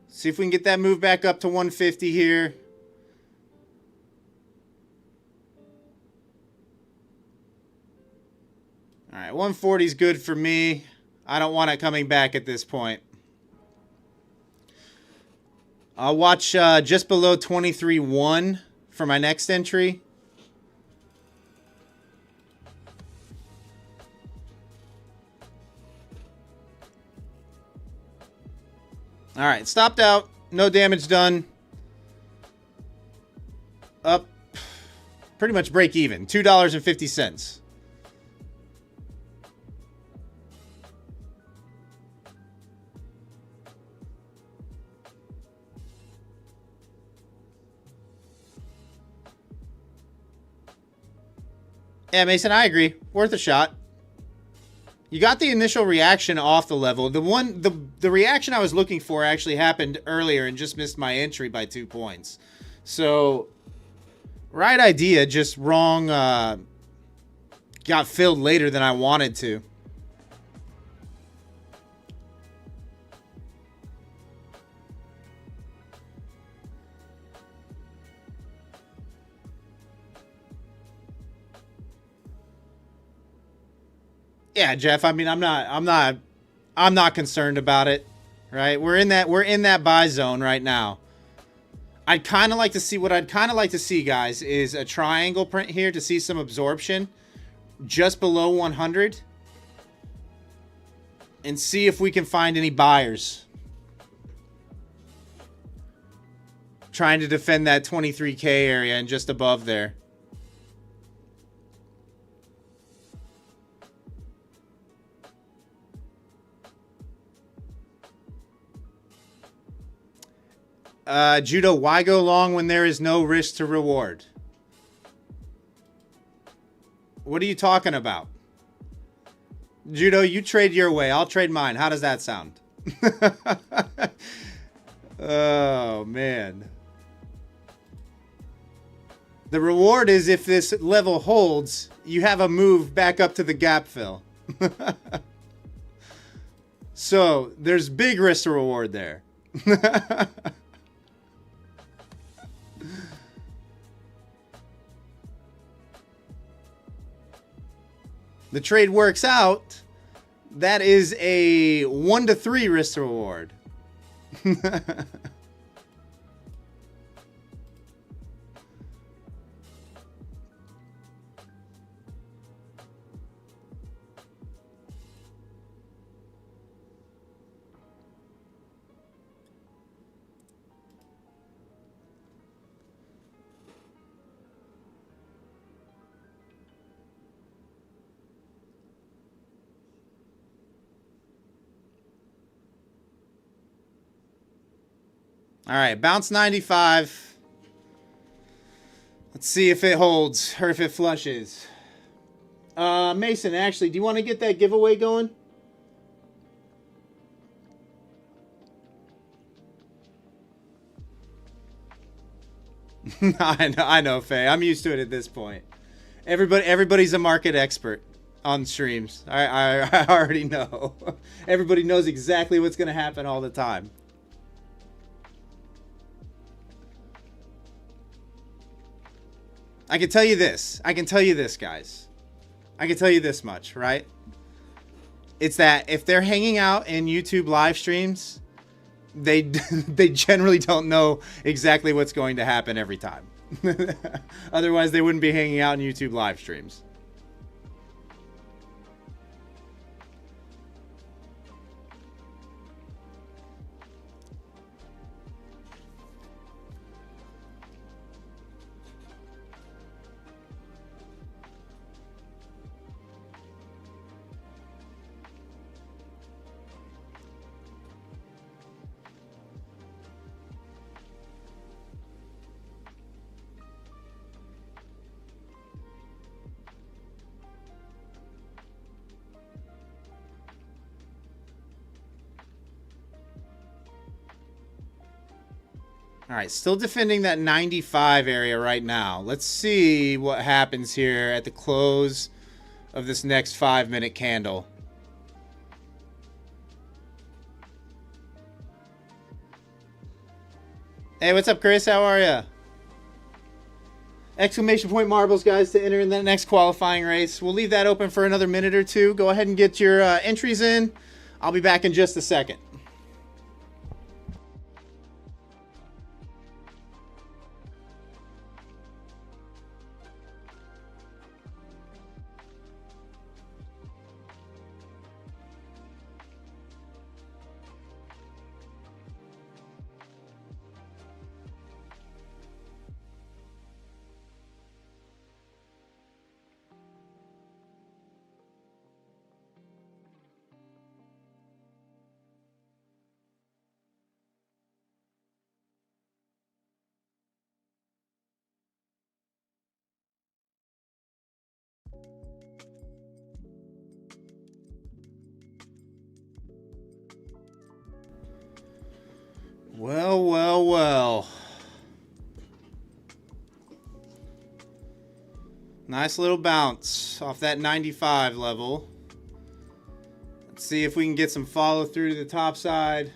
See if we can get that move back up to 150 here. All right, 140 is good for me. I don't want it coming back at this point. I'll watch just below 23.1 for my next entry. All right, stopped out. No damage done. Up pretty much break even. $2.50. Yeah, Mason, I agree. Worth a shot. You got the initial reaction off the level. The reaction I was looking for actually happened earlier and just missed my entry by 2 points. So, right idea, just wrong. Got filled later than I wanted to. Yeah, Jeff. I mean, I'm not concerned about it. Right? We're in that buy zone right now. I'd kind of like to see what I'd kind of like to see, guys, is a triangle print here to see some absorption just below 100 and see if we can find any buyers trying to defend that 23K area and just above there. Judo, why go long when there is no risk to reward? What are you talking about? Judo, you trade your way. I'll trade mine. How does that sound? Oh, man. The reward is if this level holds, you have a move back up to the gap fill. So, there's big risk to reward there. The trade works out. That is a 1 to 3 risk to reward. All right, bounce 95. Let's see if it holds or if it flushes. Mason, actually, do you want to get that giveaway going? I know, Faye. I'm used to it at this point. Everybody's a market expert on streams. I already know. Everybody knows exactly what's going to happen all the time. I can tell you this. I can tell you this, guys. I can tell you this much, right? It's that if they're hanging out in YouTube live streams, they generally don't know exactly what's going to happen every time. Otherwise, they wouldn't be hanging out in YouTube live streams. All right, still defending that 95 area right now. Let's see what happens here at the close of this next 5-minute candle. Hey, what's up, Chris? How are you? Exclamation point marbles, guys, to enter in that next qualifying race. We'll leave that open for another minute or two. Go ahead and get your entries in. I'll be back in just a second. Well, well, well. Nice little bounce off that 95 level. Let's see if we can get some follow through to the top side.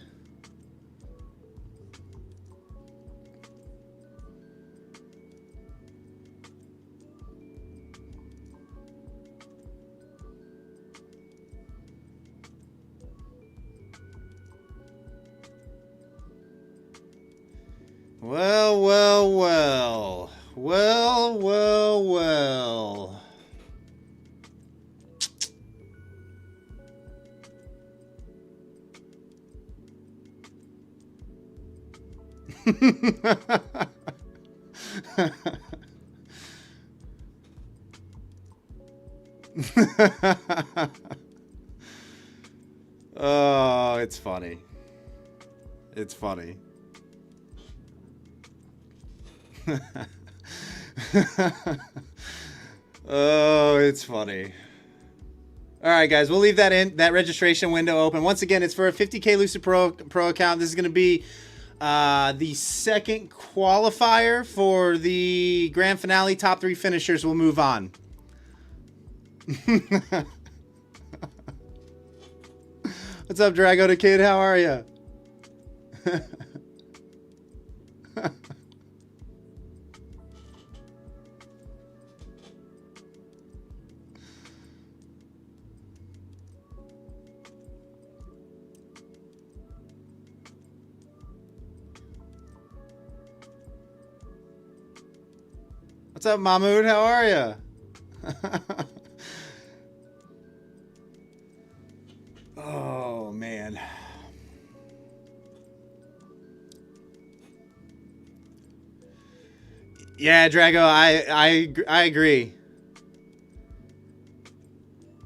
Well, well, well. Well, well, well. Oh, it's funny. It's funny. Oh, it's funny. All right, guys, we'll leave that registration window open. Once again, it's for a 50K Lucid Pro account. This is going to be the second qualifier for the grand finale. Top 3 finishers will move on. What's up, Drago the Kid? How are you? What's up, Mahmood? How are you? Oh, man. Yeah, Drago, I agree.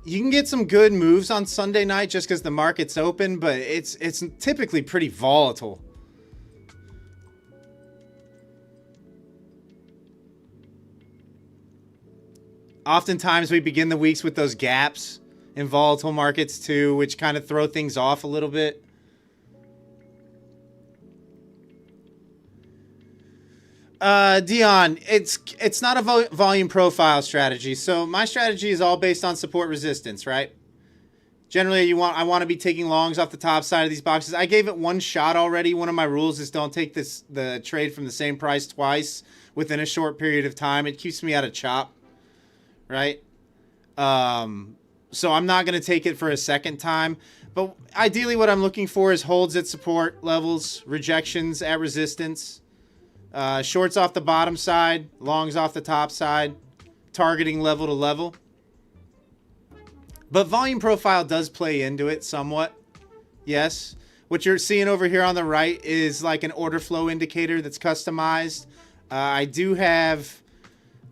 You can get some good moves on Sunday night just because the market's open, but it's typically pretty volatile. Oftentimes we begin the weeks with those gaps in volatile markets too, which kind of throw things off a little bit. Dion, it's not a volume profile strategy. So my strategy is all based on support resistance, right? Generally, I want to be taking longs off the top side of these boxes. I gave it one shot already. One of my rules is don't take the trade from the same price twice within a short period of time. It keeps me out of chop, right? So I'm not going to take it for a second time. But ideally, what I'm looking for is holds at support levels, rejections at resistance, shorts off the bottom side, longs off the top side, targeting level to level. But volume profile does play into it somewhat. Yes. What you're seeing over here on the right is like an order flow indicator that's customized. I do have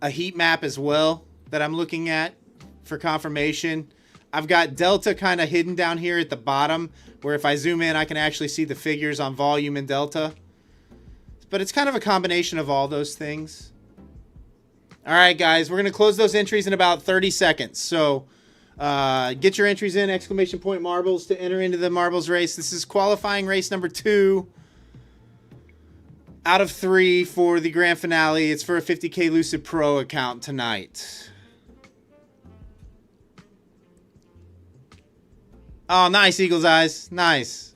a heat map as well that I'm looking at for confirmation. I've got delta kind of hidden down here at the bottom, where if I zoom in, I can actually see the figures on volume and delta. But it's kind of a combination of all those things. All right, guys, we're going to close those entries in about 30 seconds. So get your entries in, exclamation point marbles, to enter into the marbles race. This is qualifying race number 2 out of 3 for the grand finale. It's for a 50K Lucid Pro account tonight. Oh, nice, Eagle's Eyes. Nice.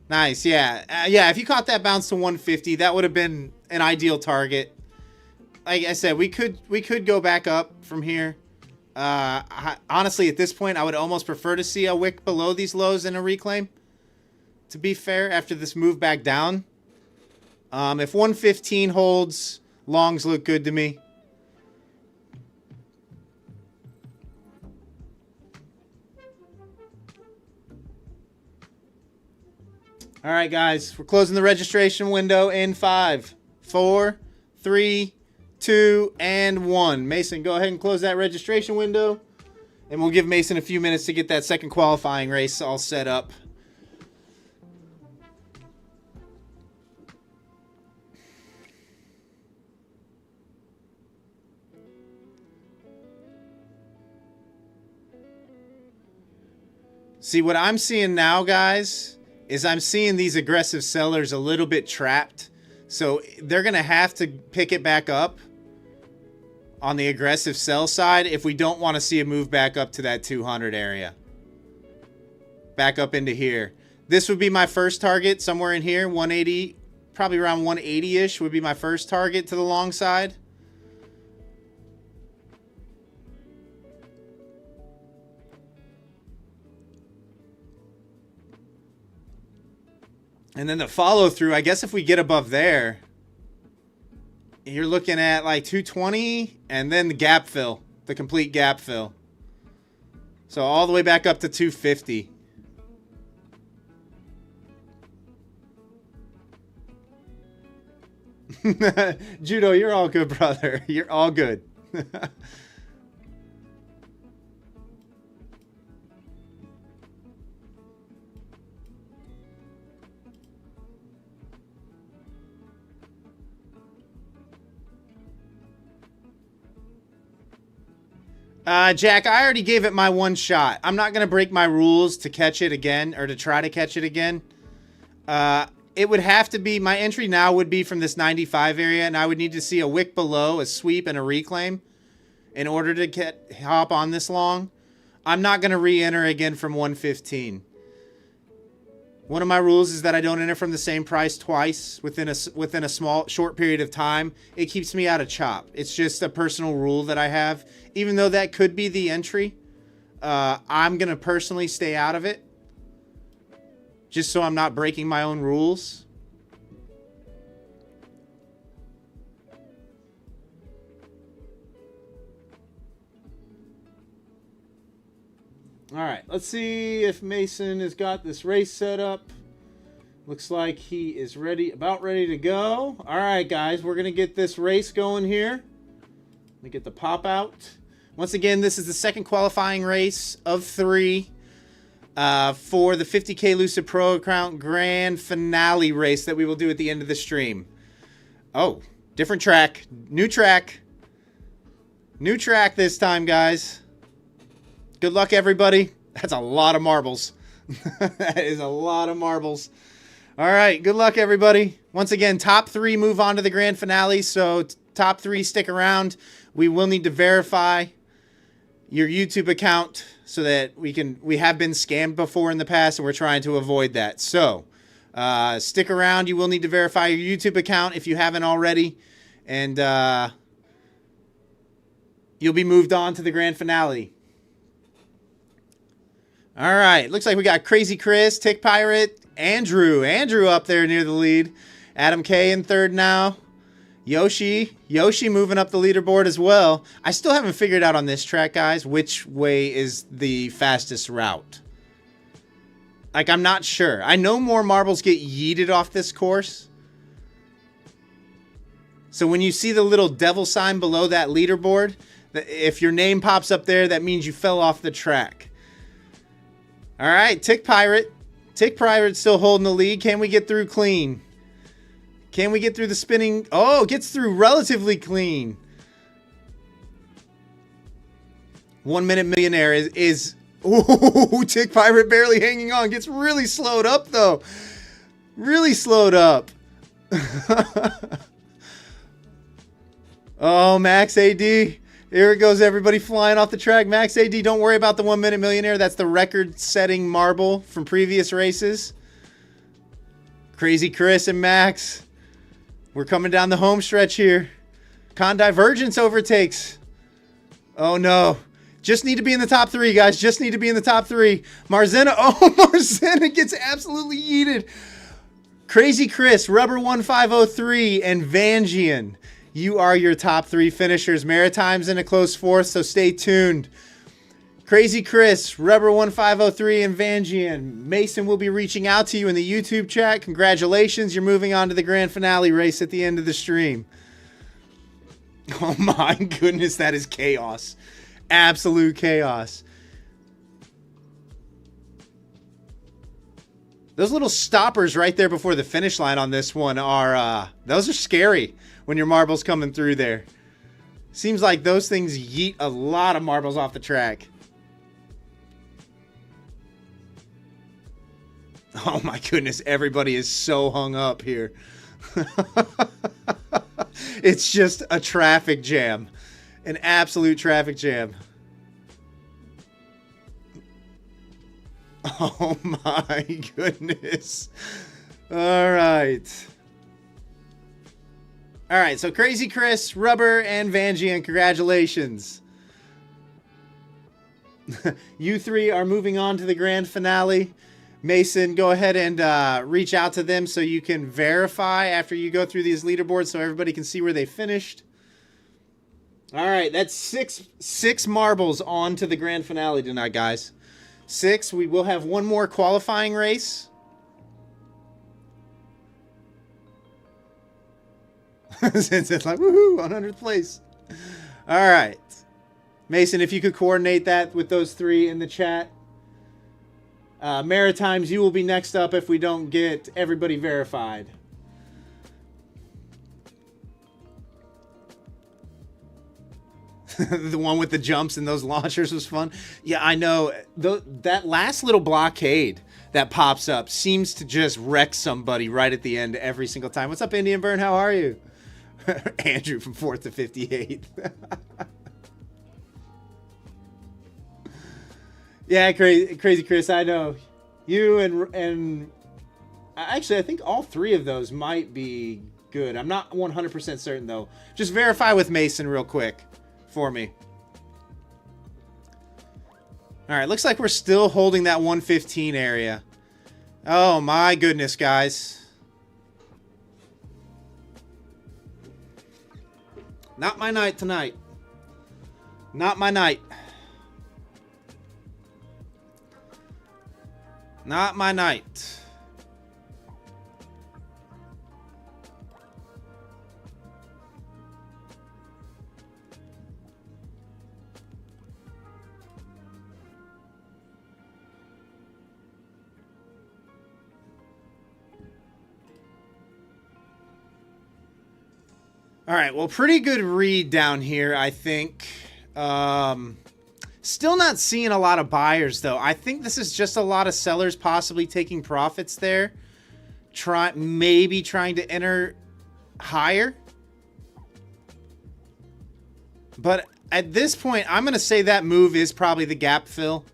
Nice, yeah. Yeah, if you caught that bounce to 150, that would have been an ideal target. Like I said, we could go back up from here. Honestly, at this point, I would almost prefer to see a wick below these lows in a reclaim, to be fair, after this move back down. If 115 holds, longs look good to me. All right, guys, we're closing the registration window in 5, 4, 3, 2, and 1. Mason, go ahead and close that registration window, and we'll give Mason a few minutes to get that second qualifying race all set up. See, what I'm seeing now, guys, is I'm seeing these aggressive sellers a little bit trapped. So they're going to have to pick it back up on the aggressive sell side if we don't want to see a move back up to that 200 area. Back up into here. This would be my first target, somewhere in here, 180, probably around 180-ish would be my first target to the long side. And then the follow through, I guess if we get above there, you're looking at like 220 and then the gap fill, the complete gap fill. So all the way back up to 250. Judo, you're all good, brother. You're all good. Jack, I already gave it my one shot. I'm not going to break my rules to catch it again, or to try to catch it again. It would have to be, my entry now would be from this 95 area, and I would need to see a wick below, a sweep, and a reclaim in order to hop on this long. I'm not going to re-enter again from 115. One of my rules is that I don't enter from the same price twice within a short period of time. It keeps me out of chop. It's just a personal rule that I have. Even though that could be the entry, I'm going to personally stay out of it, just so I'm not breaking my own rules. All right, let's see if Mason has got this race set up. Looks like he is about ready to go. All right, guys, we're going to get this race going here. Let me get the pop out. Once again, this is the second qualifying race of 3 for the 50K Lucid Pro account grand finale race that we will do at the end of the stream. Oh, different track. New track. New track this time, guys. Good luck, everybody. That's a lot of marbles. That is a lot of marbles. All right, good luck, everybody. Once again, top 3 move on to the grand finale. So top 3 stick around. We will need to verify your YouTube account so that we have been scammed before in the past, and we're trying to avoid that. So stick around. You will need to verify your YouTube account if you haven't already, and you'll be moved on to the grand finale. All right, looks like we got Crazy Chris, Tick Pirate, Andrew up there near the lead. Adam K in third now. Yoshi moving up the leaderboard as well. I still haven't figured out on this track, guys, which way is the fastest route. Like, I'm not sure. I know more marbles get yeeted off this course. So when you see the little devil sign below that leaderboard, if your name pops up there, that means you fell off the track. All right, Tick Pirate. Tick Pirate's still holding the lead. Can we get through clean? Can we get through the spinning? Oh, gets through relatively clean. 1 Minute Millionaire is ooh, Tick Pirate barely hanging on. Gets really slowed up, though. Really slowed up. Oh, Max AD. Here it goes, everybody flying off the track. Max AD, don't worry about the 1 Minute Millionaire. That's the record-setting marble from previous races. Crazy Chris and Max. We're coming down the home stretch here. Condivergence overtakes. Oh, no. Just need to be in the top 3, guys. Just need to be in the top 3. Marzena. Oh, Marzena gets absolutely yeeted. Crazy Chris, Rubber 1503, and Vangian. You are your top 3 finishers. Maritime's in a close 4th, so stay tuned. Crazy Chris, Rubber 1503, and Vangian. Mason will be reaching out to you in the YouTube chat. Congratulations, you're moving on to the grand finale race at the end of the stream. Oh my goodness, that is chaos. Absolute chaos. Those little stoppers right there before the finish line on this one are, those are scary when your marbles coming through there. Seems like those things yeet a lot of marbles off the track. Oh my goodness, everybody is so hung up here. It's just a traffic jam. An absolute traffic jam. Oh my goodness. All right. All right, so Crazy Chris, Rubber, and Vangian, congratulations. You 3 are moving on to the grand finale. Mason, go ahead and reach out to them so you can verify after you go through these leaderboards so everybody can see where they finished. All right, that's six marbles on to the grand finale tonight, guys. 6. We will have one more qualifying race. Since it's like, woohoo, 100th place. All right. Mason, if you could coordinate that with those 3 in the chat. Maritimes, you will be next up if we don't get everybody verified. The one with the jumps and those launchers was fun. Yeah, I know. That last little blockade that pops up seems to just wreck somebody right at the end every single time. What's up, Indian Burn? How are you? Andrew from 4th to 58th. Yeah, crazy Chris, I know. You and actually, I think all 3 of those might be good. I'm not 100% certain, though. Just verify with Mason real quick for me. All right, looks like we're still holding that 115 area. Oh, my goodness, guys. Not my night tonight. Not my night. Not my night. All right, well, pretty good read down here, I think. Still not seeing a lot of buyers, though. I think this is just a lot of sellers possibly taking profits there. maybe trying to enter higher. But at this point, I'm going to say that move is probably the gap fill,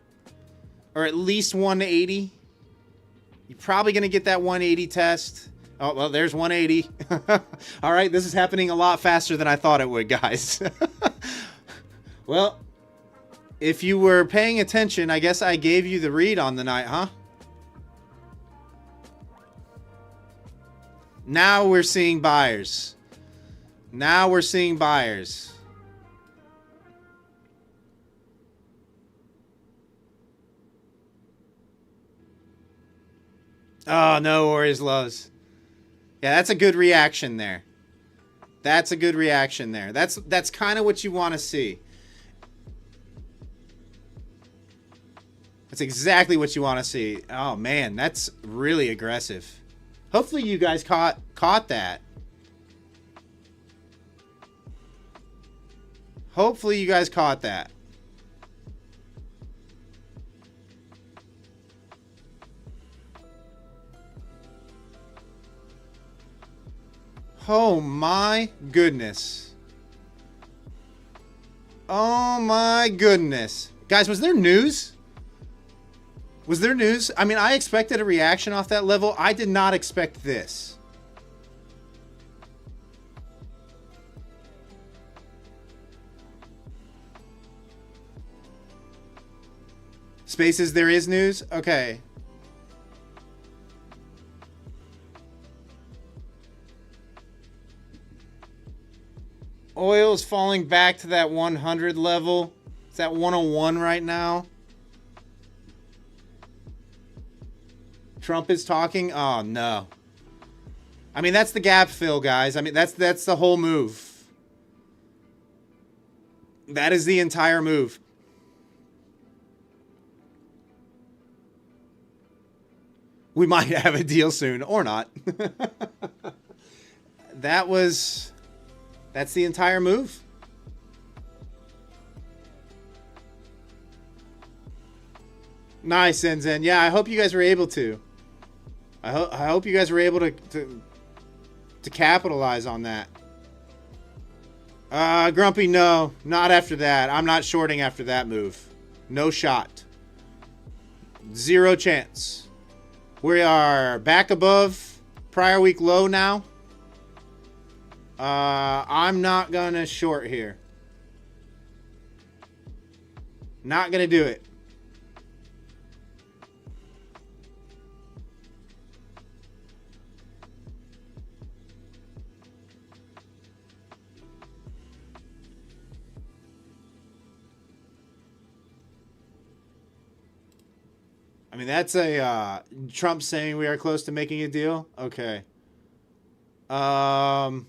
or at least 180. You're probably going to get that 180 test. Oh, well, there's 180. All right, this is happening a lot faster than I thought it would, guys. Well, if you were paying attention, I guess I gave you the read on the night, huh? Now we're seeing buyers. Now we're seeing buyers. Oh, no worries, lows. Yeah, that's a good reaction there. That's a good reaction there. That's kind of what you want to see. That's exactly what you want to see. Oh, man, that's really aggressive. Hopefully you guys caught that. Hopefully you guys caught that. Oh my goodness. Oh my goodness. Guys, was there news? Was there news? I mean, I expected a reaction off that level. I did not expect this. Spaces, there is news? Okay. Oil's falling back to that 100 level. It's at 101 right now. Trump is talking. Oh, no. I mean, that's the gap fill, guys. I mean, that's the whole move. That is the entire move. We might have a deal soon, or not. That's the entire move. Nice, Zenzen. Yeah, I hope you guys were able to. I hope you guys were able to capitalize on that. Grumpy, no. Not after that. I'm not shorting after that move. No shot. Zero chance. We are back above prior week low now. I'm not gonna short here. Not gonna do it. I mean, that's a Trump saying we are close to making a deal. Okay. All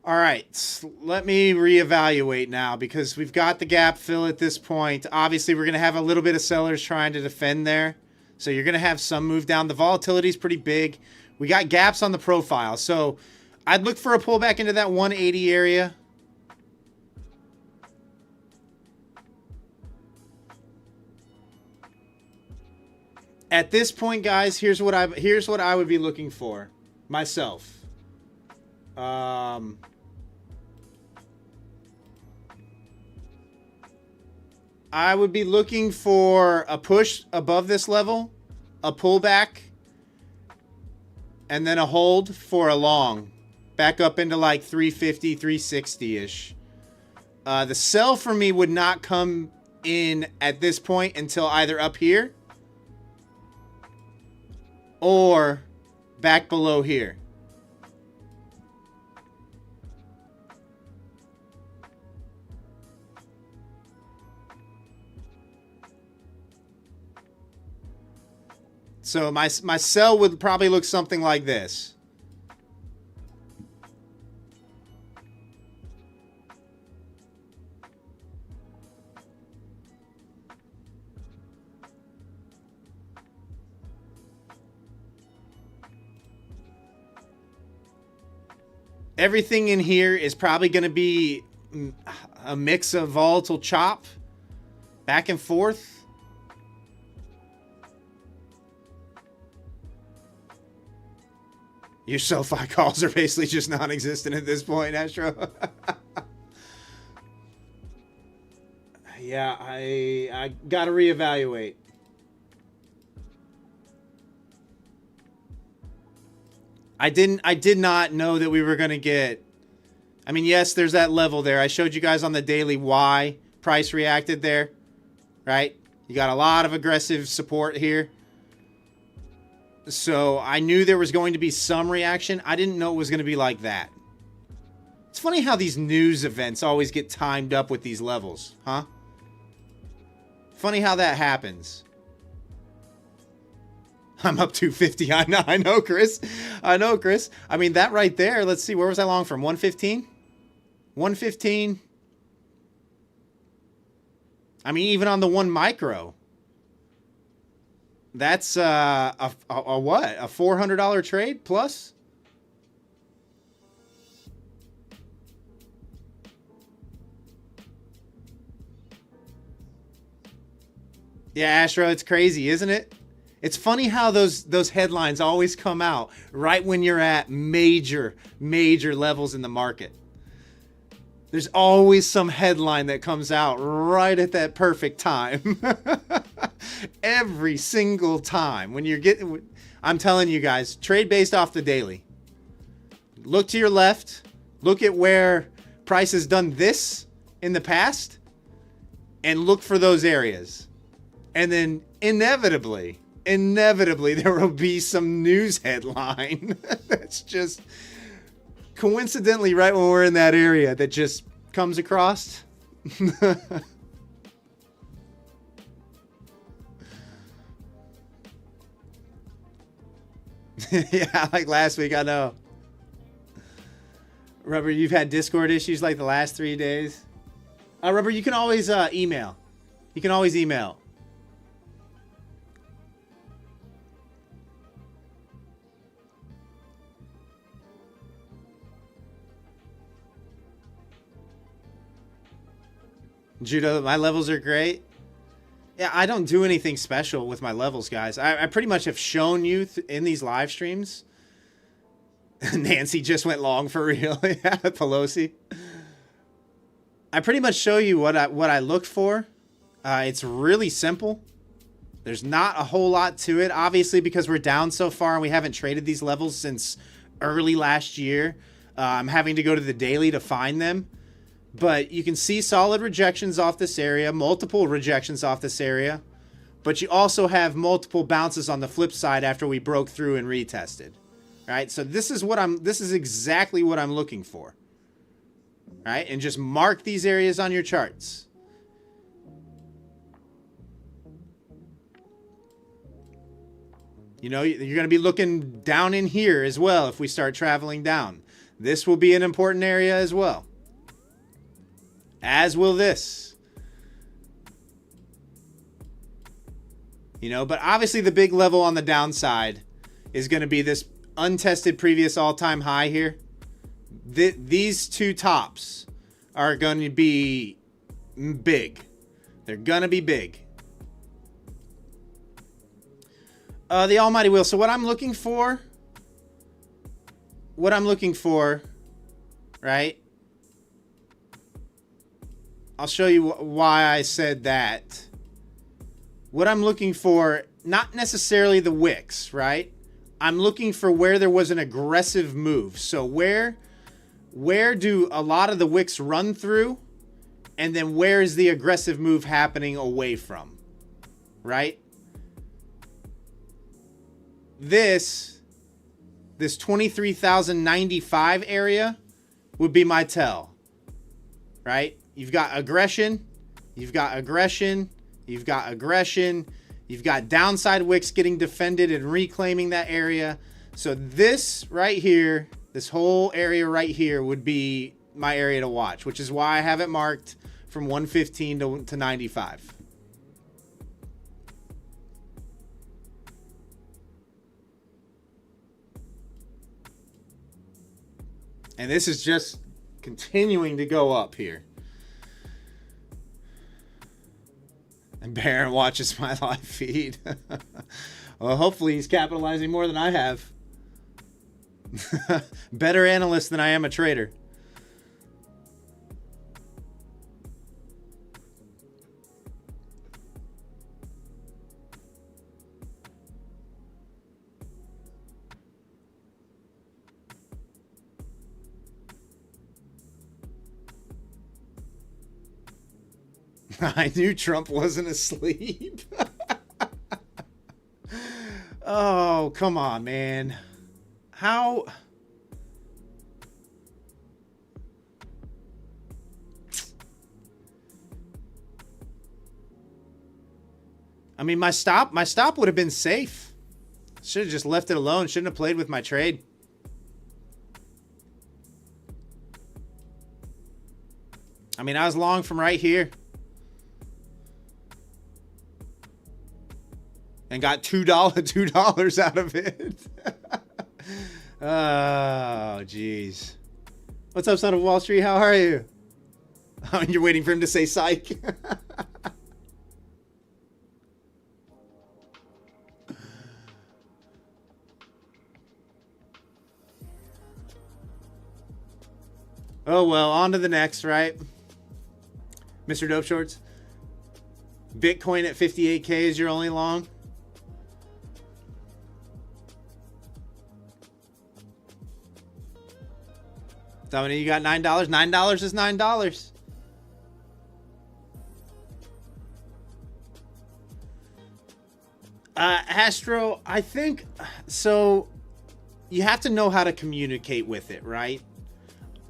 right, let me reevaluate now because we've got the gap fill at this point. Obviously, we're going to have a little bit of sellers trying to defend there. So you're going to have some move down. The volatility is pretty big. We got gaps on the profile. So I'd look for a pullback into that 180 area. At this point, guys, here's what I would be looking for myself. I would be looking for a push above this level, a pullback, and then a hold for a long. Back up into like 350, 360-ish. The sell for me would not come in at this point until either up here or back below here. So my sell would probably look something like this. Everything in here is probably going to be a mix of volatile chop, back and forth. Your SoFi calls are basically just non-existent at this point, Astro. Yeah, I gotta reevaluate. I did not know that we were gonna get. I mean, yes, there's that level there. I showed you guys on the daily why price reacted there, right? You got a lot of aggressive support here. So I knew there was going to be some reaction. I didn't know it was going to be like that. It's funny how these news events always get timed up with these levels, huh? Funny how that happens. I'm up 250. I know, Chris. I know, Chris. I mean, that right there, let's see, where was I long from? 115? 115. I mean, even on the 1 micro. That's a what? A $400 trade plus? Yeah, Astro, it's crazy, isn't it? It's funny how those headlines always come out right when you're at major levels in the market. There's always some headline that comes out right at that perfect time. Every single time when you're getting, I'm telling you guys, trade based off the daily. Look to your left. Look at where price has done this in the past and look for those areas. And then inevitably, there will be some news headline that's just coincidentally right when we're in that area that just comes across. Yeah, like last week, I know. Rubber, you've had Discord issues like the last 3 days. Rubber, you can always email. You can always email. Judo, my levels are great. Yeah, I don't do anything special with my levels, guys. I pretty much have shown you in these live streams. Nancy just went long for real. Yeah, Pelosi. I pretty much show you what I look for. It's really simple. There's not a whole lot to it. Obviously, because we're down so far and we haven't traded these levels since early last year. I'm having to go to the daily to find them. But you can see solid rejections off this area, multiple rejections off this area. But you also have multiple bounces on the flip side after we broke through and retested. Right? So this is exactly what I'm looking for. Right? And just mark these areas on your charts. You know, you're going to be looking down in here as well if we start traveling down. This will be an important area as well. As will this. You know, but obviously the big level on the downside is going to be this untested previous all-time high here. These two tops are going to be big. They're going to be big. The almighty will. So what I'm looking for, right? I'll show you why I said that. What I'm looking for, not necessarily the wicks, right? I'm looking for where there was an aggressive move. So where do a lot of the wicks run through? And then where is the aggressive move happening away from? Right? This 23,095 area would be my tell. Right? You've got aggression, you've got aggression, you've got aggression, you've got downside wicks getting defended and reclaiming that area. So this right here, this whole area right here would be my area to watch, which is why I have it marked from 115 to 95. And this is just continuing to go up here. And Baron watches my live feed. Well, hopefully he's capitalizing more than I have. Better analyst than I am a trader. I knew Trump wasn't asleep. Oh, come on, man. How? I mean, my stop would have been safe. Should have just left it alone. Shouldn't have played with my trade. I mean, I was long from right here. And got $2 out of it. Oh, jeez. What's up, son of Wall Street? How are you? Oh, you're waiting for him to say psych. Oh, well, on to the next, right? Mr. Dope Shorts. Bitcoin at 58K is your only long? Dominic, you got $9? $9 is $9. Astro, I think, so you have to know how to communicate with it, right?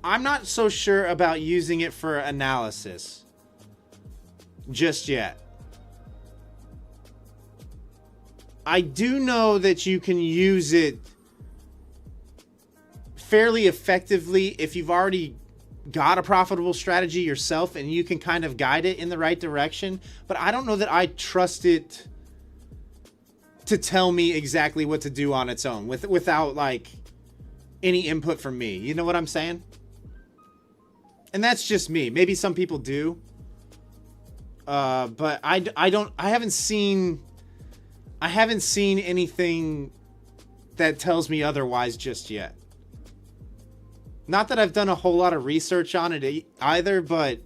I'm not so sure about using it for analysis just yet. I do know that you can use it fairly effectively if you've already got a profitable strategy yourself and you can kind of guide it in the right direction. But I don't know that I trust it to tell me exactly what to do on its own without like any input from me. You know what I'm saying? And that's just me. Maybe some people do. But I haven't seen anything that tells me otherwise just yet. Not that I've done a whole lot of research on it either, but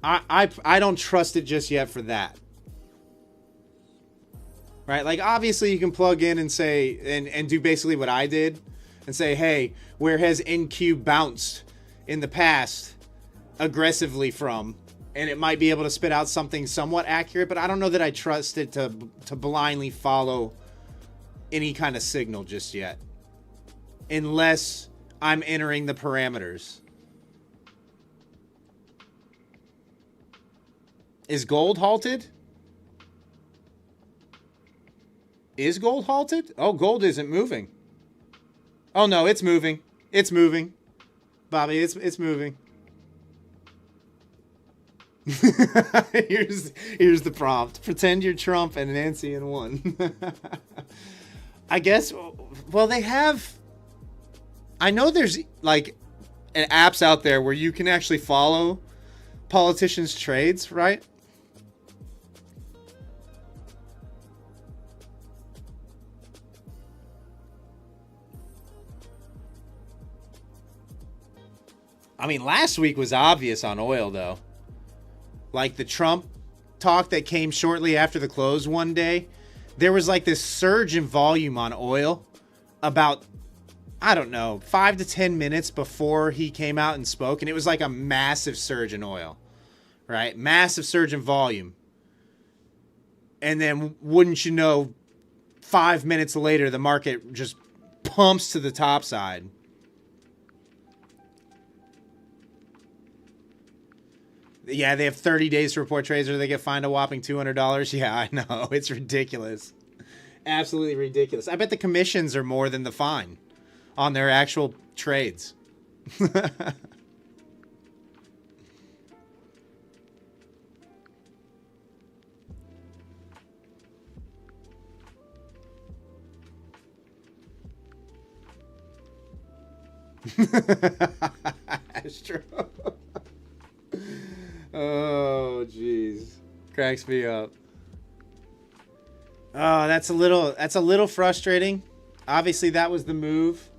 I don't trust it just yet for that. Right? Like, obviously you can plug in and say, and do basically what I did and say, hey, where has NQ bounced in the past aggressively from? And it might be able to spit out something somewhat accurate, but I don't know that I trust it to blindly follow any kind of signal just yet. Unless I'm entering the parameters. Is gold halted? Is gold halted? Oh, gold isn't moving. Oh no, it's moving. It's moving. Bobby, it's moving. here's the prompt. Pretend you're Trump and Nancy in one. I guess, well, they have, I know there's like apps out there where you can actually follow politicians' trades, right? I mean, last week was obvious on oil, though. Like the Trump talk that came shortly after the close one day, there was like this surge in volume on oil about, I don't know, 5 to 10 minutes before he came out and spoke. And it was like a massive surge in oil, right? Massive surge in volume. And then wouldn't you know, 5 minutes later, the market just pumps to the top side. Yeah, they have 30 days to report trades or they get fined a whopping $200. Yeah, I know. It's ridiculous. Absolutely ridiculous. I bet the commissions are more than the fine on their actual trades. Astro. Oh, jeez. Cracks me up. Oh, that's a little frustrating. Obviously, that was the move.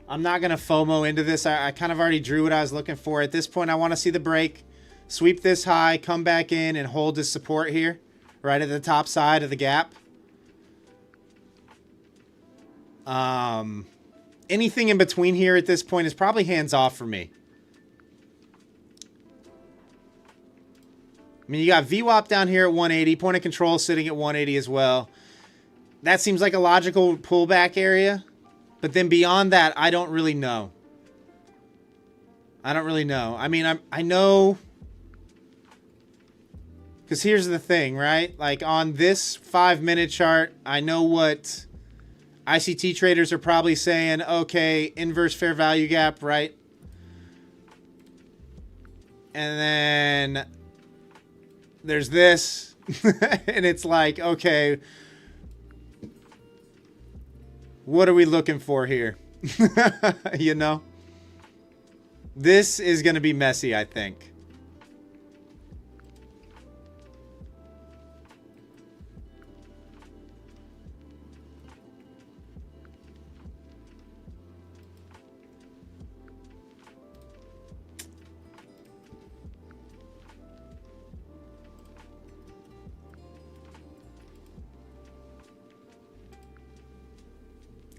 I'm not going to FOMO into this. I kind of already drew what I was looking for. At this point, I want to see the break. Sweep this high, come back in, and hold this support here. Right at the top side of the gap. Anything in between here at this point is probably hands off for me. I mean, you got VWAP down here at 180. Point of control sitting at 180 as well. That seems like a logical pullback area. But then beyond that, I don't really know. I don't really know. I mean, I know... Because here's the thing, right? Like on this 5-minute chart, I know what ICT traders are probably saying. Okay, inverse fair value gap, right? And then there's this. And it's like, okay, what are we looking for here? You know? This is going to be messy, I think.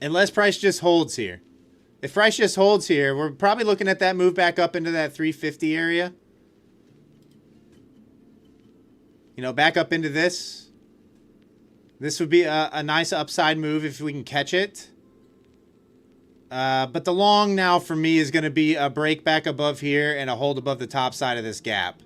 Unless price just holds here. If price just holds here, we're probably looking at that move back up into that 350 area. You know, back up into this. This would be a nice upside move if we can catch it. But the long now for me is going to be a break back above here and a hold above the top side of this gap.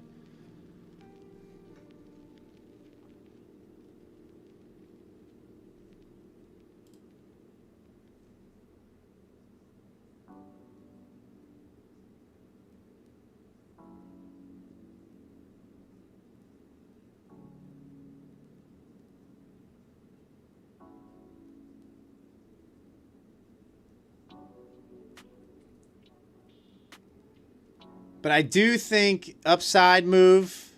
But I do think upside move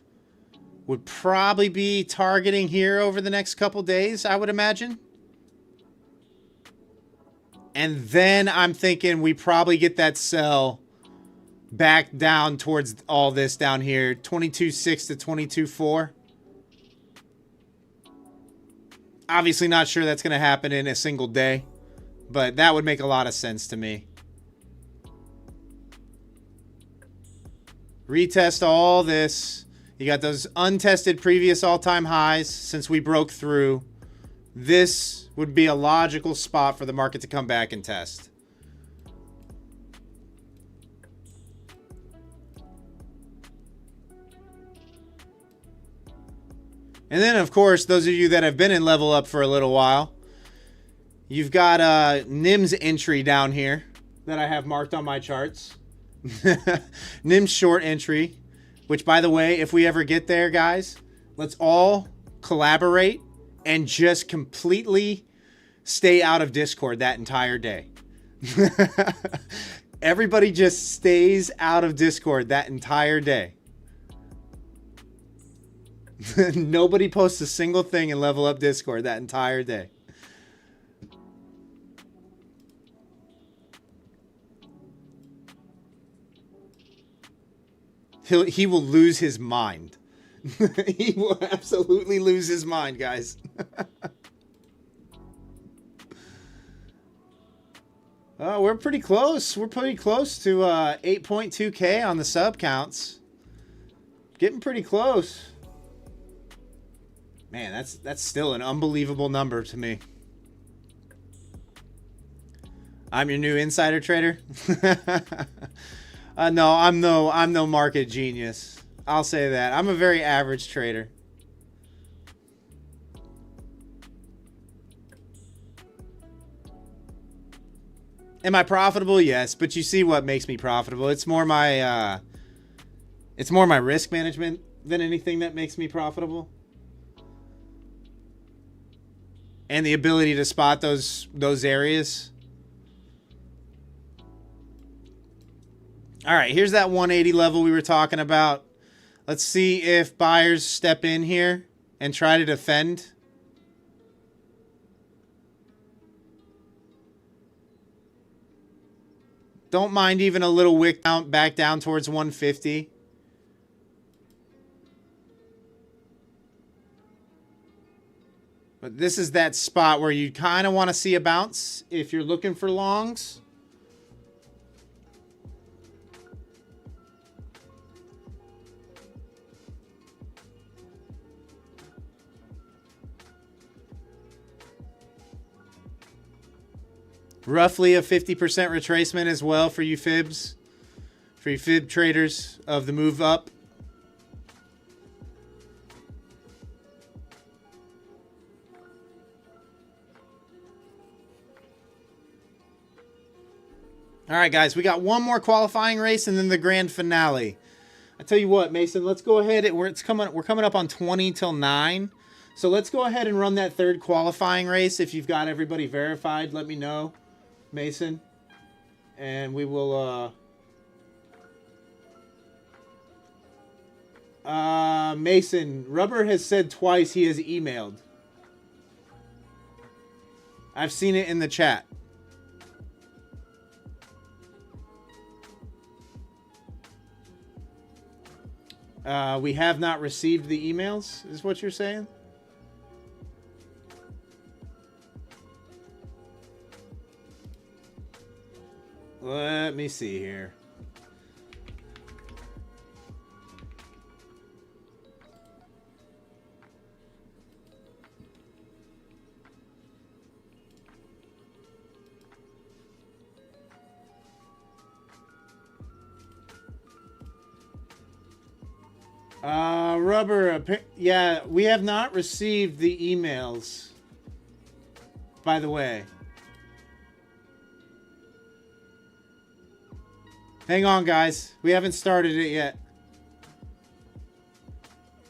would probably be targeting here over the next couple days, I would imagine. And then I'm thinking we probably get that sell back down towards all this down here, 22.6 to 22.4. Obviously not sure that's going to happen in a single day, but that would make a lot of sense to me. Retest all this. You got those untested previous all-time highs since we broke through. This would be a logical spot for the market to come back and test. And then, of course, those of you that have been in level up for a little while, you've got NIM's entry down here that I have marked on my charts. NIM short entry, which, by the way, if we ever get there, guys, let's all collaborate and just completely stay out of Discord that entire day. Everybody just stays out of Discord that entire day. Nobody posts a single thing in Level Up Discord that entire day. He will lose his mind. He will absolutely lose his mind, guys. We're pretty close. We're pretty close to 8.2K on the sub counts. Getting pretty close. Man, that's still an unbelievable number to me. I'm your new insider trader. No, I'm no market genius. I'll say that. I'm a very average trader. Am I profitable? Yes, but you see what makes me profitable. It's more my risk management than anything that makes me profitable. And the ability to spot those areas. All right, here's that 180 level we were talking about. Let's see if buyers step in here and try to defend. Don't mind even a little wick down, back down towards 150. But this is that spot where you kind of want to see a bounce if you're looking for longs. Roughly a 50% retracement as well for you fibs. For you fib traders of the move up. All right, guys, we got one more qualifying race and then the grand finale. I tell you what, Mason, let's go ahead. We're coming up on 20 till 9. So let's go ahead and run that third qualifying race. If you've got everybody verified, let me know, Mason. And we will Mason, Rubber has said twice he has emailed. I've seen it in the chat. We have not received the emails, is what you're saying? Let me see here. Rubber, yeah, we have not received the emails, by the way. Hang on, guys. We haven't started it yet.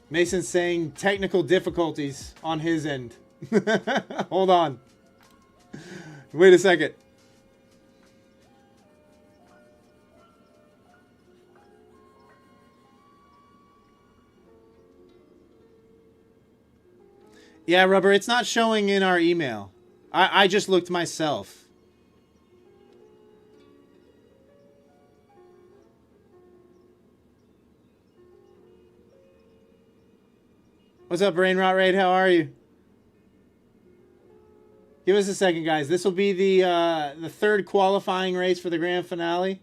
Mason's saying technical difficulties on his end. Hold on. Wait a second. Yeah, Rubber, it's not showing in our email. I just looked myself. What's up, Brain Rot Raid? How are you? Give us a second, guys. This will be the third qualifying race for the grand finale.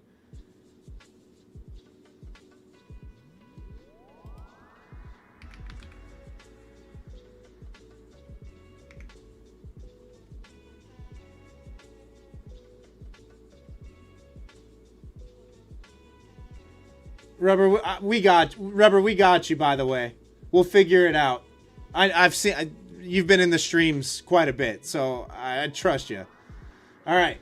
Rubber, we got you. By the way, we'll figure it out. I've seen you've been in the streams quite a bit, so I trust you. All right,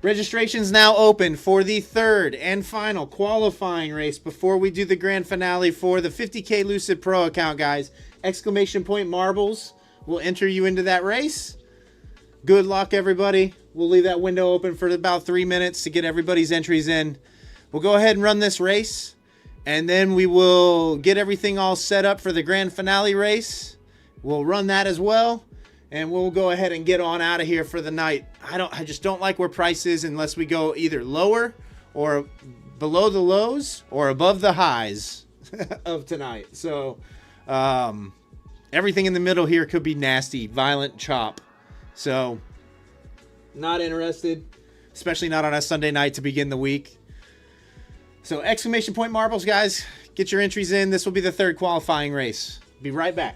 registration's now open for the third and final qualifying race before we do the grand finale for the 50K Lucid Pro account, guys. Exclamation point marbles will enter you into that race. Good luck, everybody. We'll leave that window open for about 3 minutes to get everybody's entries in. We'll go ahead and run this race. And then we will get everything all set up for the grand finale race. We'll run that as well. And we'll go ahead and get on out of here for the night. I just don't like where price is unless we go either lower or below the lows or above the highs of tonight. So everything in the middle here could be nasty, violent chop. So not interested, especially not on a Sunday night to begin the week. So exclamation point marbles, guys. Get your entries in. This will be the third qualifying race. Be right back.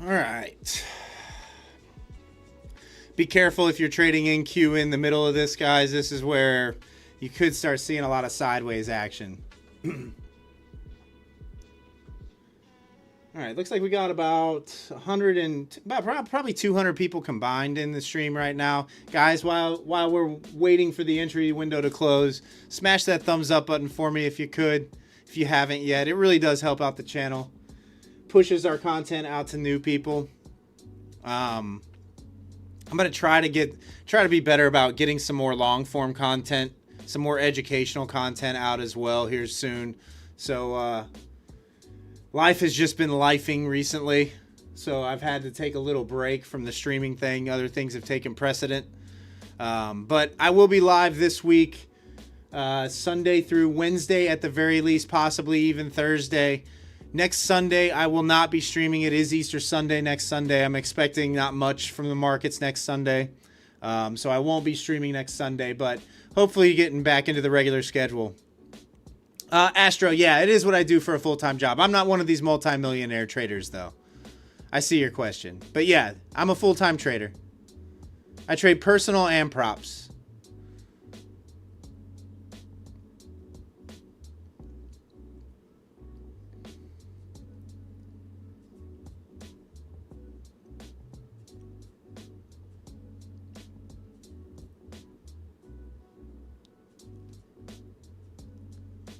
All right. Be careful if you're trading NQ in the middle of this, guys. This is where you could start seeing a lot of sideways action. All right, looks like we got about 100 and probably 200 people combined in the stream right now. Guys, while we're waiting for the entry window to close, smash that thumbs up button for me if you could. If you haven't yet, it really does help out the channel. Pushes our content out to new people. I'm going to try to be better about getting some more long form content, some more educational content out as well here soon. So, life has just been lifing recently, so I've had to take a little break from the streaming thing. Other things have taken precedent. But I will be live this week, Sunday through Wednesday at the very least, possibly even Thursday. Next Sunday, I will not be streaming. It is Easter Sunday next Sunday. I'm expecting not much from the markets next Sunday. So I won't be streaming next Sunday, but hopefully getting back into the regular schedule. Astro, yeah, it is what I do for a full-time job. I'm not one of these multi-millionaire traders, though. I see your question. But yeah, I'm a full-time trader. I trade personal and props.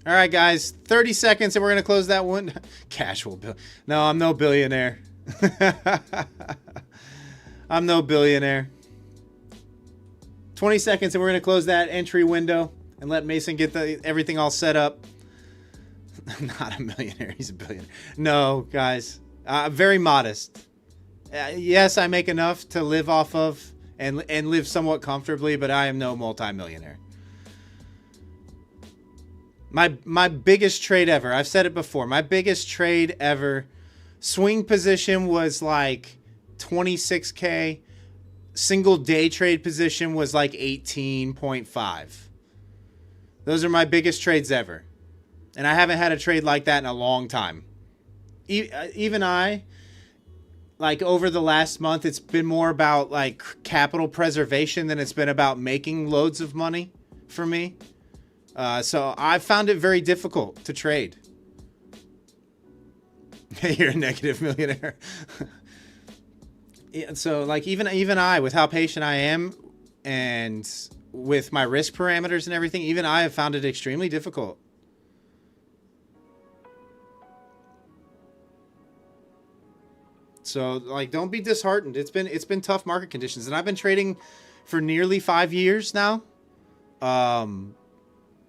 All right, guys, 30 seconds and we're going to close that one. Casual bill. No, I'm no billionaire. I'm no billionaire. 20 seconds and we're going to close that entry window and let Mason get everything all set up. I'm not a millionaire. He's a billionaire. No, guys, very modest. Yes, I make enough to live off of and live somewhat comfortably, but I am no multimillionaire. My biggest trade ever, I've said it before, my biggest trade ever, swing position was like 26K. Single day trade position was like 18.5. Those are my biggest trades ever. And I haven't had a trade like that in a long time. Even I, like over the last month, it's been more about like capital preservation than it's been about making loads of money for me. So I found it very difficult to trade. You're a negative millionaire. Yeah, so like even I, with how patient I am and with my risk parameters and everything, even I have found it extremely difficult. So like, don't be disheartened. It's been tough market conditions, and I've been trading for nearly 5 years now.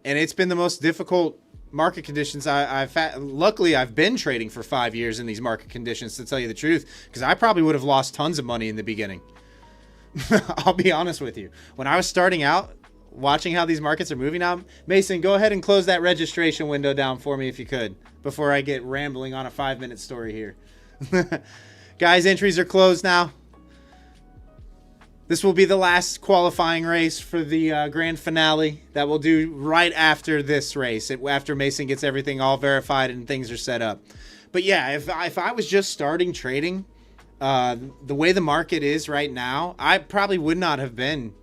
And it's been the most difficult market conditions I've had. Luckily, I've been trading for 5 years in these market conditions, to tell you the truth, because I probably would have lost tons of money in the beginning. I'll be honest with you. When I was starting out, watching how these markets are moving now, Mason, go ahead and close that registration window down for me if you could, before I get rambling on a 5-minute story here. Guys, entries are closed now. This will be the last qualifying race for the grand finale that we'll do right after this race, after Mason gets everything all verified and things are set up. But yeah, if I was just starting trading, the way the market is right now, I probably would not have been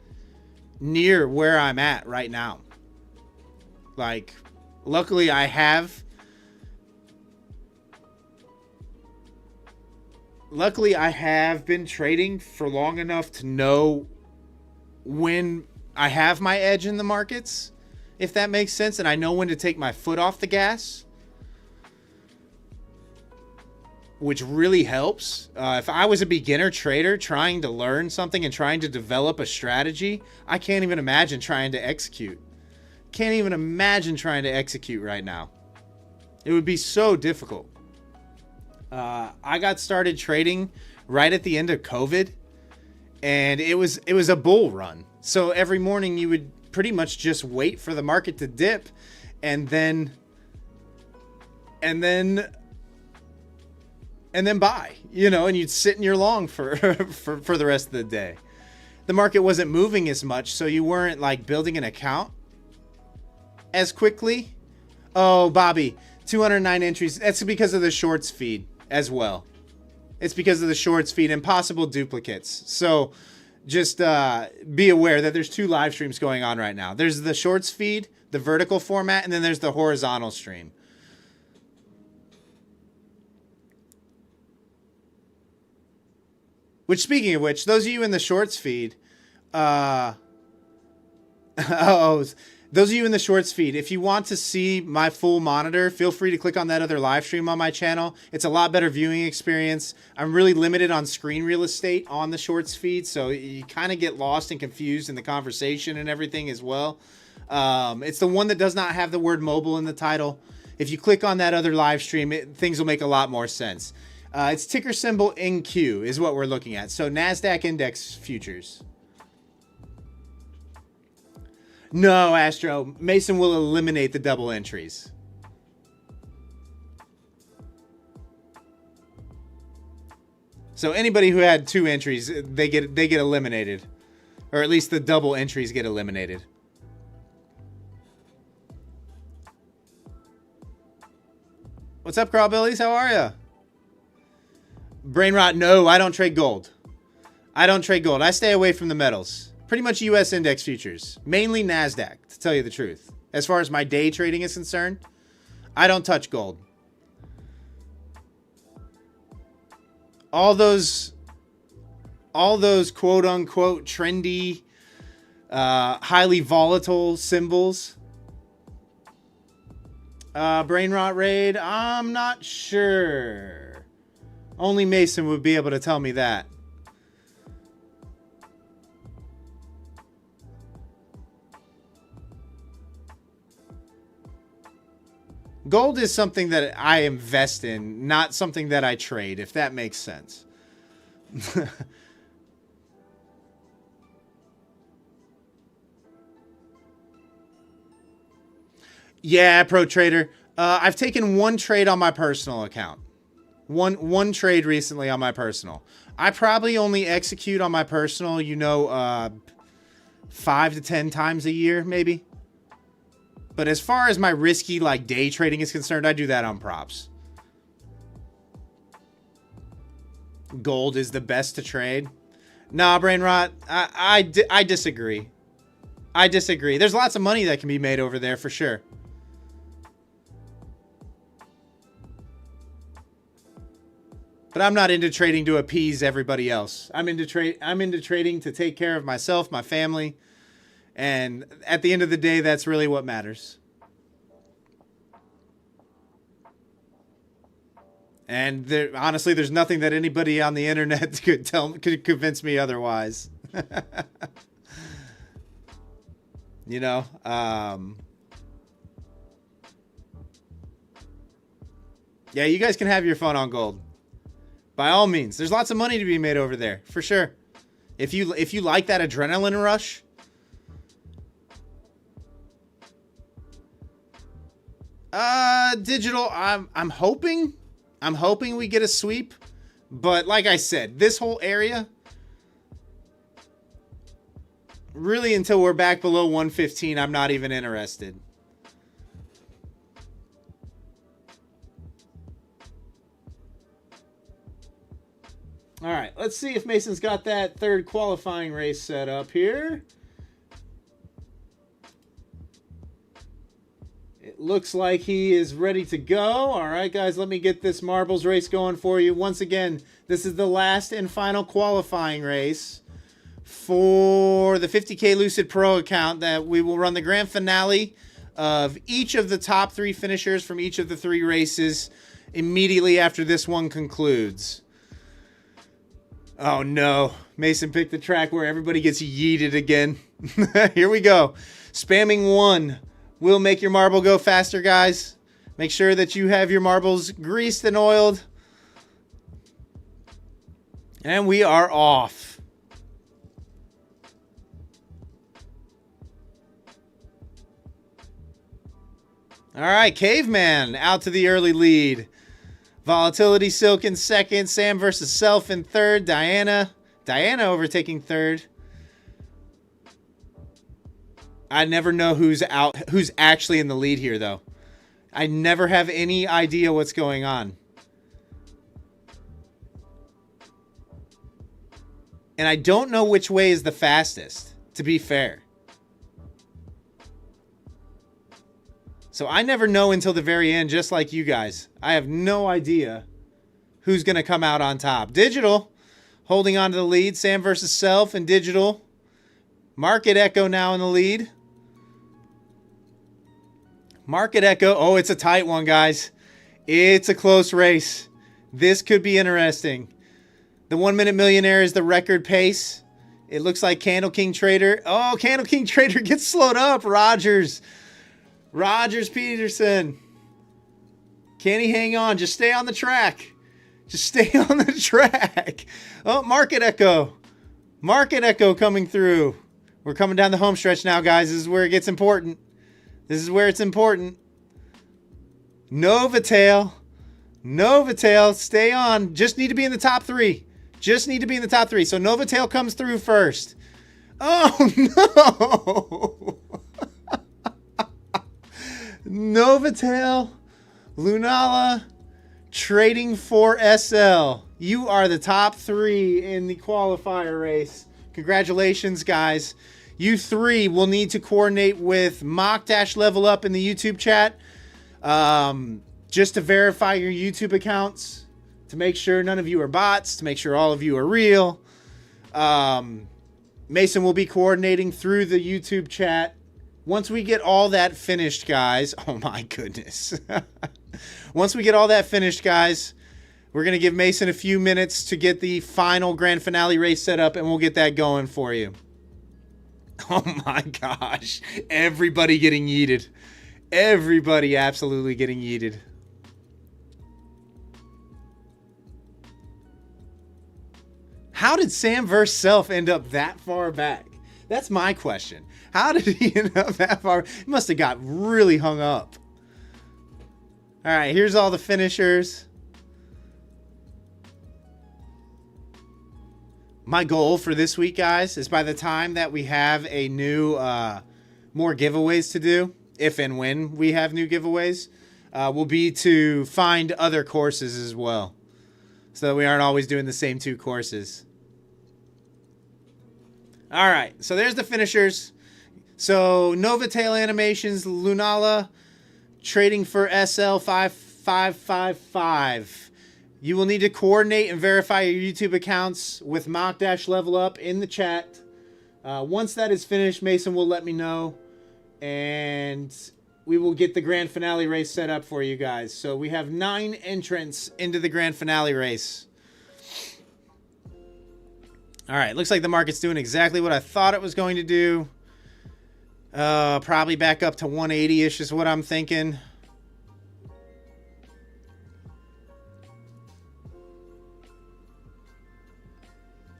near where I'm at right now. Like, luckily I have been trading for long enough to know when I have my edge in the markets, if that makes sense, and I know when to take my foot off the gas, which really helps. If I was a beginner trader trying to learn something and trying to develop a strategy, I can't even imagine trying to execute. Can't even imagine trying to execute right now. It would be so difficult. I got started trading right at the end of COVID, and it was a bull run. So every morning you would pretty much just wait for the market to dip and then buy, and you'd sit in your long for the rest of the day. The market wasn't moving as much, so you weren't like building an account as quickly. Oh, Bobby, 209 entries. That's because of the shorts feed as well. It's because of the shorts feed and possible duplicates. So just be aware that there's 2 live streams going on right now. There's the shorts feed, the vertical format, and then there's the horizontal stream. Which, speaking of which, those of you in the shorts feed, those of you in the shorts feed, if you want to see my full monitor, feel free to click on that other live stream on my channel. It's a lot better viewing experience. I'm really limited on screen real estate on the shorts feed, so you kind of get lost and confused in the conversation and everything as well. It's the one that does not have the word mobile in the title. If you click on that other live stream, things will make a lot more sense. It's ticker symbol NQ is what we're looking at. So Nasdaq index futures. No, Astro. Mason will eliminate the double entries. So anybody who had 2 entries, they get eliminated. Or at least the double entries get eliminated. What's up, Crawbillies? How are ya? Brain rot. No, I don't trade gold. I don't trade gold. I stay away from the metals. Pretty much U.S. index futures. Mainly Nasdaq, to tell you the truth. As far as my day trading is concerned, I don't touch gold. All those quote-unquote trendy, highly volatile symbols. Brain rot raid, I'm not sure. Only Mason would be able to tell me that. Gold is something that I invest in, not something that I trade, if that makes sense. Yeah, pro trader. I've taken 1 trade on my personal account. One trade recently on my personal. I probably only execute on my personal, 5 to 10 times a year, maybe. But as far as my risky day trading is concerned, I do that on props. Gold is the best to trade. Nah, brain rot. I disagree. I disagree. There's lots of money that can be made over there for sure. But I'm not into trading to appease everybody else. I'm into trading to take care of myself, my family. And at the end of the day, that's really what matters. And honestly, there's nothing that anybody on the internet could convince me otherwise. Yeah, you guys can have your fun on gold. By all means, there's lots of money to be made over there, for sure. If you like that adrenaline rush. Digital, I'm hoping we get a sweep, but like I said, this whole area, really until we're back below 115, I'm not even interested. All right, let's see if Mason's got that third qualifying race set up here. It looks like he is ready to go. All right, guys, let me get this marbles race going for you. Once again, this is the last and final qualifying race for the 50K Lucid Pro account that we will run the grand finale of each of the top 3 finishers from each of the 3 races immediately after this one concludes. Oh, no. Mason picked the track where everybody gets yeeted again. Here we go. Spamming 1 will make your marble go faster, guys. Make sure that you have your marbles greased and oiled. And we are off. All right, Caveman out to the early lead. Volatility Silk in second. Sam versus Self in third. Diana overtaking third. I never know who's actually in the lead here, though. I never have any idea what's going on. And I don't know which way is the fastest, to be fair. So I never know until the very end, just like you guys. I have no idea who's going to come out on top. Digital holding on to the lead. Sam versus Self and Digital. Market Echo now in the lead. Market Echo. Oh, it's a tight one, guys. It's a close race. This could be interesting. The 1 Minute Millionaire is the record pace. It looks like Candle King Trader. Oh, Candle King Trader gets slowed up. Rogers Peterson. Can he hang on? Just stay on the track. Just stay on the track. Oh, Market Echo. Market Echo coming through. We're coming down the home stretch now, guys. This is where it gets important. This is where it's important. Novotel. Novotel, stay on. Just need to be in the top 3. Just need to be in the top 3. So Novotel comes through first. Oh, no. Novotel, Lunala, trading for SL. You are the top 3 in the qualifier race. Congratulations, guys. You 3 will need to coordinate with Mock-Level Up in the YouTube chat. Just to verify your YouTube accounts, to make sure none of you are bots, to make sure all of you are real. Mason will be coordinating through the YouTube chat. Once we get all that finished, guys. Oh my goodness. Once we get all that finished, guys, we're going to give Mason a few minutes to get the final grand finale race set up, and we'll get that going for you. Oh my gosh. Everybody getting yeeted. Everybody absolutely getting yeeted. How did Sam vs. Self end up that far back? That's my question. How did he end up that far? He must have got really hung up. All right, here's all the finishers. My goal for this week, guys, is by the time that we have a new, more giveaways to do, if and when we have new giveaways, will be to find other courses as well, so that we aren't always doing the same 2 courses. All right, so there's the finishers. So Novotail Animations, Lunala, trading for SL5555. You will need to coordinate and verify your YouTube accounts with Mock-Level Up in the chat. Once that is finished, Mason will let me know, and we will get the grand finale race set up for you guys. So we have 9 entrants into the grand finale race. All right, looks like the market's doing exactly what I thought it was going to do. Probably back up to 180-ish is what I'm thinking.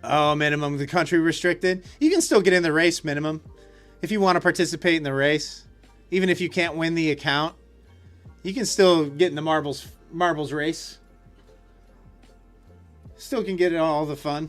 Oh, minimum, the country restricted. You can still get in the race, minimum, if you want to participate in the race. Even if you can't win the account, you can still get in the marbles race. Still can get all the fun.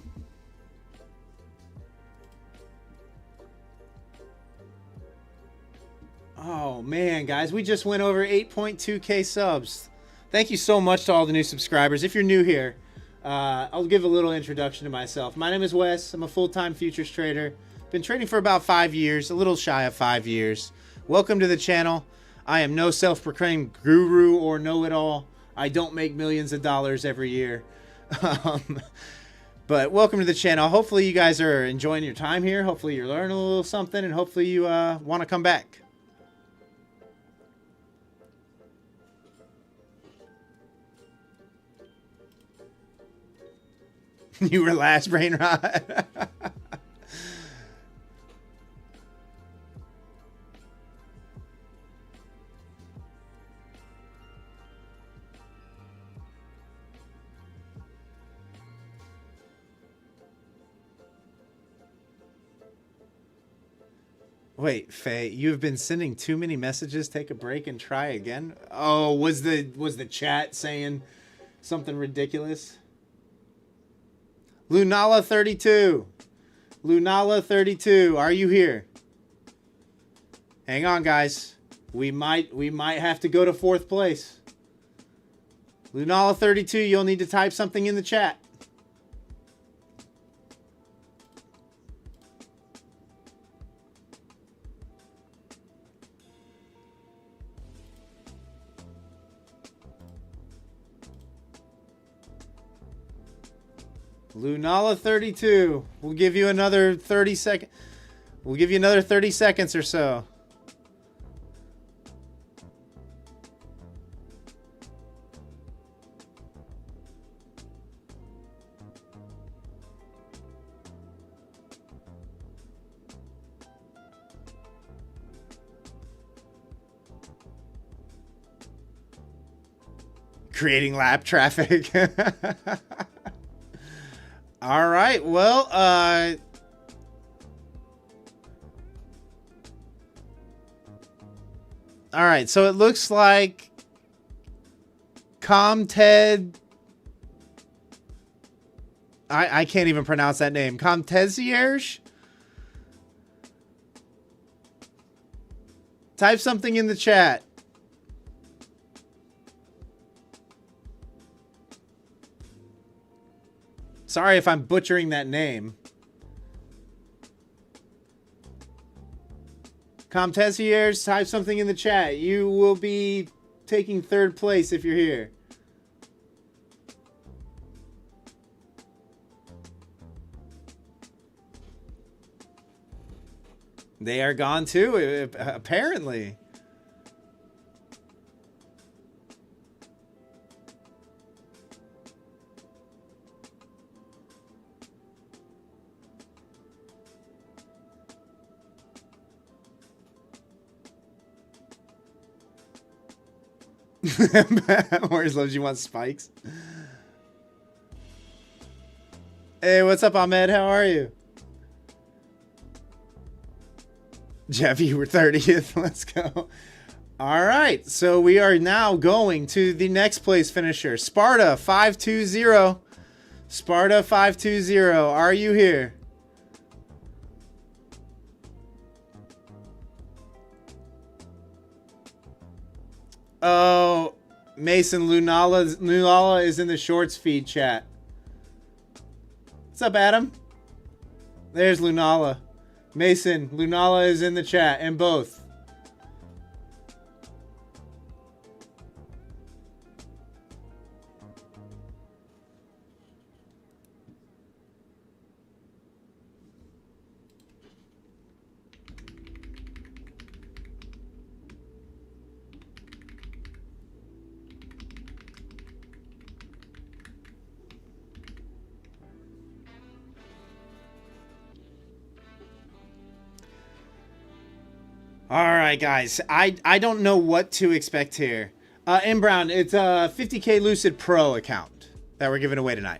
Oh, man, guys, we just went over 8.2K subs. Thank you so much to all the new subscribers. If you're new here, I'll give a little introduction to myself. My name is Wes. I'm a full-time futures trader. Been trading for about 5 years, a little shy of 5 years. Welcome to the channel. I am no self-proclaimed guru or know-it-all. I don't make millions of dollars every year. But welcome to the channel. Hopefully you guys are enjoying your time here. Hopefully you're learning a little something, and hopefully you want to come back. You were last, Brain Rot. Wait, Faye, you've been sending too many messages. Take a break and try again. Oh, was the chat saying something ridiculous? Lunala 32. Lunala 32. Are you here? Hang on, guys. We might have to go to 4th place. Lunala 32, you'll need to type something in the chat. Lunala 32. We'll give you another 30 seconds. We'll give you another 30 seconds or so. Creating lap traffic. All right. Well, all right. So it looks like COMPESATED. I can't even pronounce that name. COMPENSATED. Type something in the chat. Sorry if I'm butchering that name. COMPESATED, type something in the chat. You will be taking third place if you're here. They are gone too, apparently. Where's loves you want spikes? Hey, what's up, Ahmed? How are you? Jeff, you were 30th. Let's go. All right, so we are now going to the next place finisher. Sparta 520. Sparta 520. Are you here? Oh, Mason, Lunala is in the shorts feed chat. What's up, Adam? There's Lunala. Mason, Lunala is in the chat, and both. All right, guys. I don't know what to expect here. M Brown, it's a 50K Lucid Pro account that we're giving away tonight.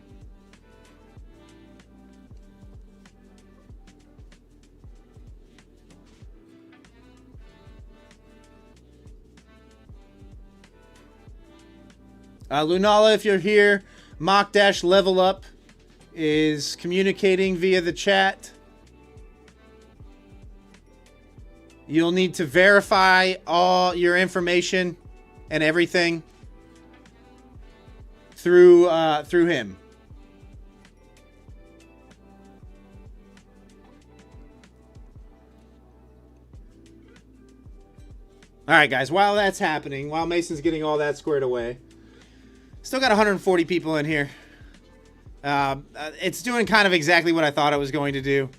Lunala, if you're here, Mock-Level Up is communicating via the chat. You'll need to verify all your information and everything through him. All right, guys. While that's happening, while Mason's getting all that squared away, still got 140 people in here. It's doing kind of exactly what I thought it was going to do.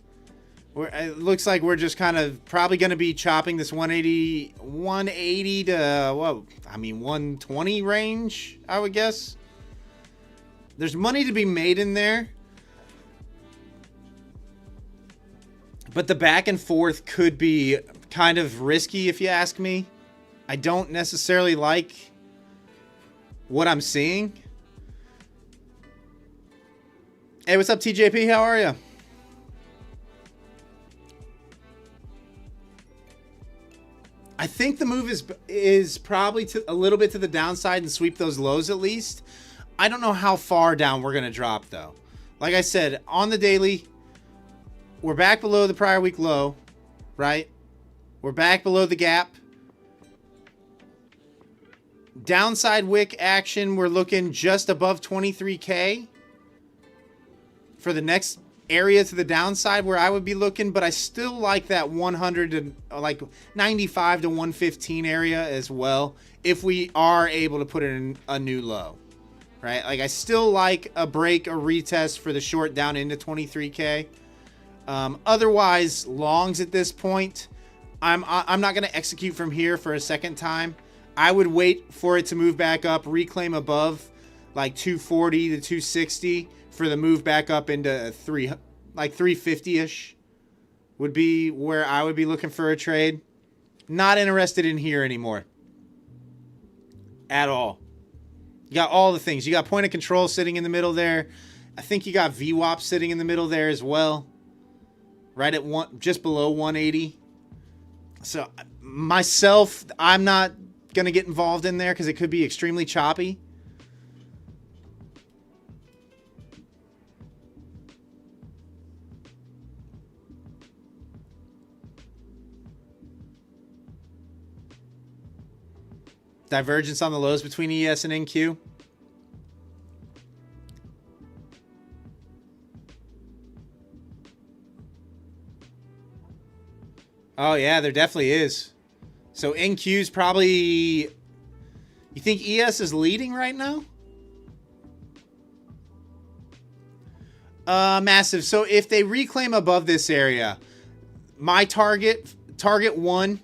It looks like we're just kind of probably going to be chopping this 180 to, well, I mean, 120 range, I would guess. There's money to be made in there. But the back and forth could be kind of risky, if you ask me. I don't necessarily like what I'm seeing. Hey, what's up, TJP? How are you? I think the move is probably a little bit to the downside and sweep those lows at least. I don't know how far down we're going to drop, though. Like I said, on the daily, we're back below the prior week low, right? We're back below the gap. Downside wick action, we're looking just above 23K for the next area to the downside where I would be looking, but I still like that 100 to like 95 to 115 area as well if we are able to put in a new low. right? Like I still like a break or retest for the short down into 23K. Otherwise, longs at this point, I'm not going to execute from here for a second time. I would wait for it to move back up, reclaim above like 240 to 260 for the move back up into 350-ish would be where I would be looking for a trade. Not interested in here anymore at all. You got all the things. You got point of control sitting in the middle there. I think you got VWAP sitting in the middle there as well. Right at just below 180. So myself, I'm not going to get involved in there because it could be extremely choppy. Divergence on the lows between ES and NQ. Oh, yeah, there definitely is. So NQ's probably... You think ES is leading right now? Massive. So if they reclaim above this area, my target 1,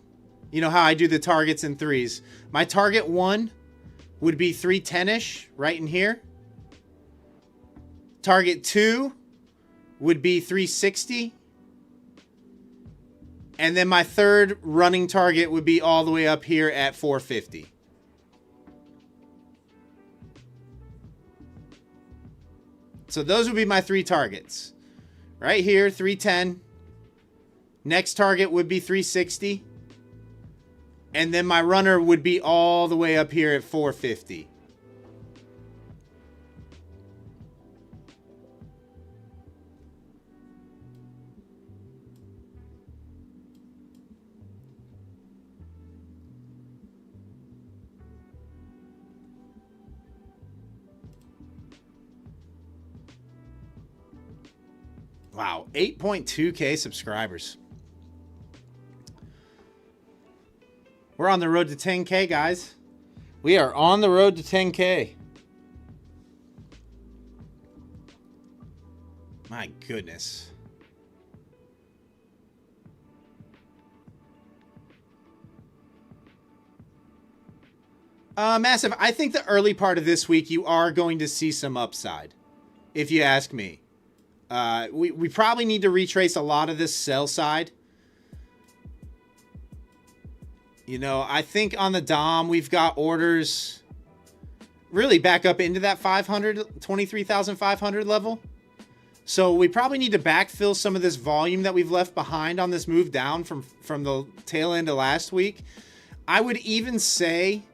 you know how I do the targets in threes. My target 1 would be 310-ish right in here. Target 2 would be 360. And then my third running target would be all the way up here at 450. So those would be my 3 targets. Right here, 310. Next target would be 360. And then my runner would be all the way up here at 450. Wow, 8.2K subscribers. We're on the road to 10K, guys. We are on the road to 10K. My goodness. Massive. I think the early part of this week, you are going to see some upside, if you ask me. We probably need to retrace a lot of this sell side. You know, I think on the DOM, we've got orders really back up into that 23,500 level. So we probably need to backfill some of this volume that we've left behind on this move down from the tail end of last week. I would even say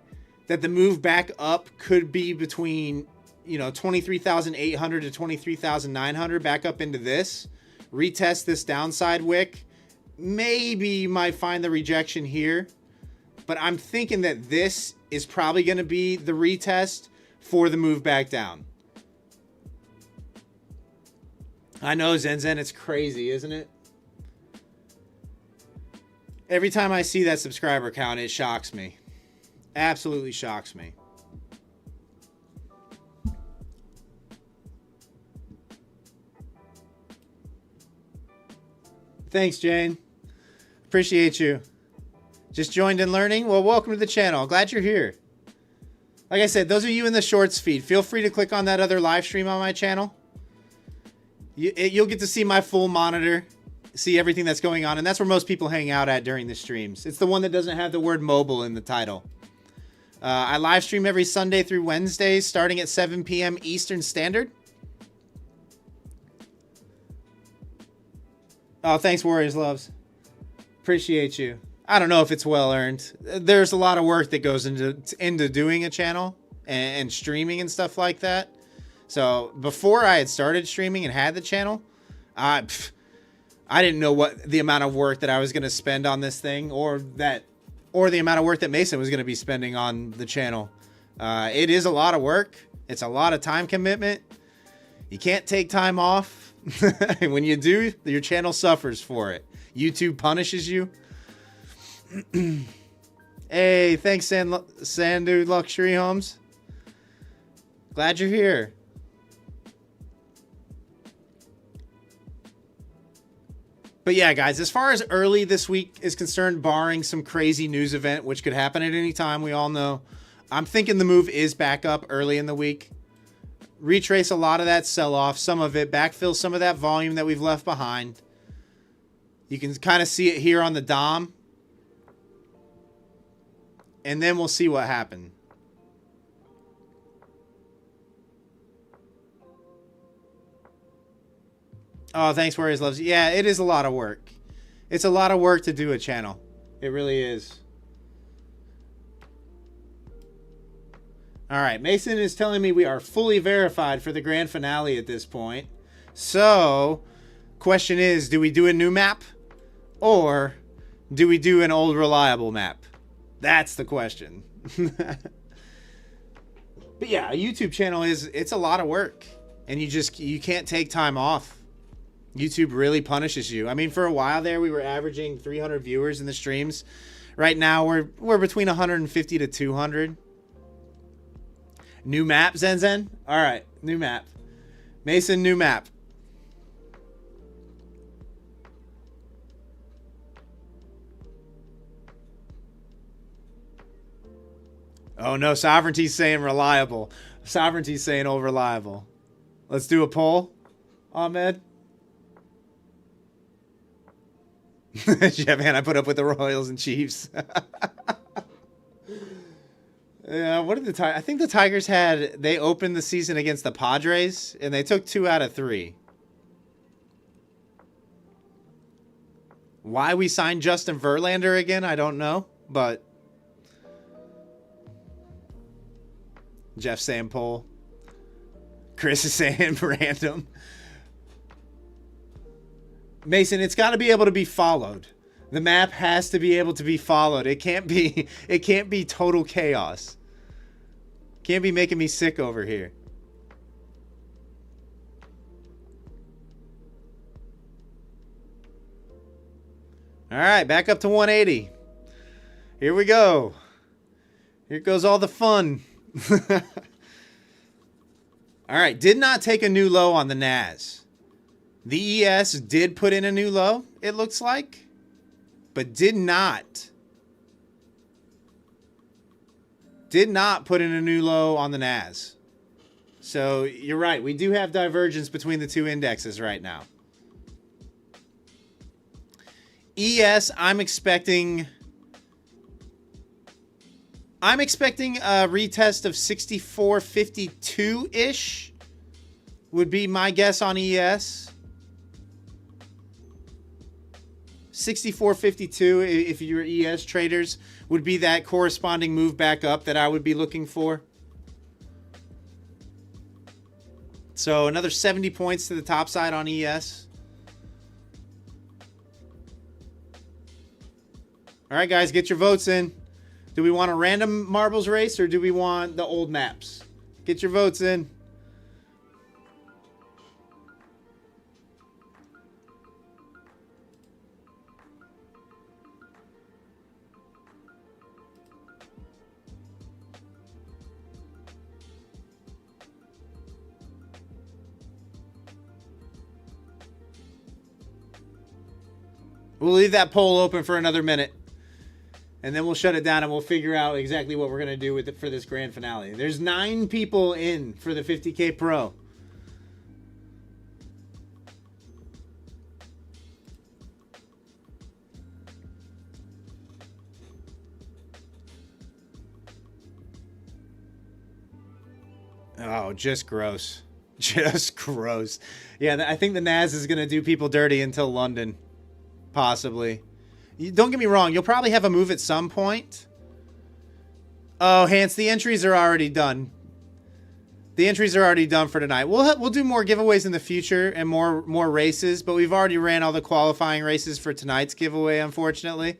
that the move back up could be between, you know, 23,800 to 23,900 back up into this. Retest this downside wick. Maybe you might find the rejection here. But I'm thinking that this is probably going to be the retest for the move back down. I know, Zen, it's crazy, isn't it? Every time I see that subscriber count, it shocks me. Absolutely shocks me. Thanks, Jane. Appreciate you. Just joined in learning? Well, welcome to the channel. Glad you're here. Like I said, those of you in the shorts feed, feel free to click on that other live stream on my channel. You'll get to see my full monitor, see everything that's going on, and that's where most people hang out at during the streams. It's the one that doesn't have the word mobile in the title. I live stream every Sunday through Wednesday, starting at 7 p.m. Eastern Standard. Oh, thanks, Warriors Loves. Appreciate you. I don't know if it's well earned. There's a lot of work that goes into doing a channel and streaming and stuff like that. So before I had started streaming and had the channel, I didn't know what the amount of work that I was going to spend on this thing, or the amount of work that Mason was going to be spending on the channel. It is a lot of work. It's a lot of time commitment. You can't take time off. When you do, your channel suffers for it. YouTube punishes you. Hey, thanks, Sandu Luxury Homes. Glad you're here. But yeah, guys, as far as early this week is concerned, barring some crazy news event, which could happen at any time, we all know, I'm thinking the move is back up early in the week. Retrace a lot of that sell-off, some of it, backfill some of that volume that we've left behind. You can kind of see it here on the DOM. And then we'll see what happens. Oh, thanks, Warriors Loves. Yeah, it is a lot of work. It's a lot of work to do a channel. It really is. All right, Mason is telling me we are fully verified for the grand finale at this point. So, question is, do we do a new map? Or do we do an old reliable map? That's the question. But yeah, a YouTube channel it's a lot of work. And you can't take time off. YouTube really punishes you. I mean, for a while there, we were averaging 300 viewers in the streams. Right now, we're between 150 to 200. New map, Zen Zen? All right, new map. Mason, new map. Oh, no, Sovereignty's saying reliable. Sovereignty's saying old reliable. Let's do a poll, Ahmed. Yeah, man, I put up with the Royals and Chiefs. Yeah, what did I think the Tigers they opened the season against the Padres, and they took 2 out of 3. Why we signed Justin Verlander again, I don't know, but Jeff saying poll. Chris is saying random. Mason, it's got to be able to be followed. The map has to be able to be followed. It can't be total chaos. Can't be making me sick over here. All right, back up to 180. Here we go. Here goes all the fun. All right, did not take a new low on the NAS. The ES did put in a new low, it looks like, but did not put in a new low on the NAS. So you're right, we do have divergence between the two indexes right now. ES, I'm expecting a retest of 64.52-ish would be my guess on ES. 64.52, if you're ES traders, would be that corresponding move back up that I would be looking for. So another 70 points to the top side on ES. All right, guys, get your votes in. Do we want a random marbles race or do we want the old maps? Get your votes in. We'll leave that poll open for another minute. And then we'll shut it down and we'll figure out exactly what we're going to do with it for this grand finale. There's 9 people in for the 50K Pro. Oh, just gross. Just gross. Yeah, I think the NAS is going to do people dirty until London. Possibly. Don't get me wrong. You'll probably have a move at some point. Oh, Hans, the entries are already done. The entries are already done for tonight. We'll do more giveaways in the future and more races, but we've already ran all the qualifying races for tonight's giveaway, unfortunately.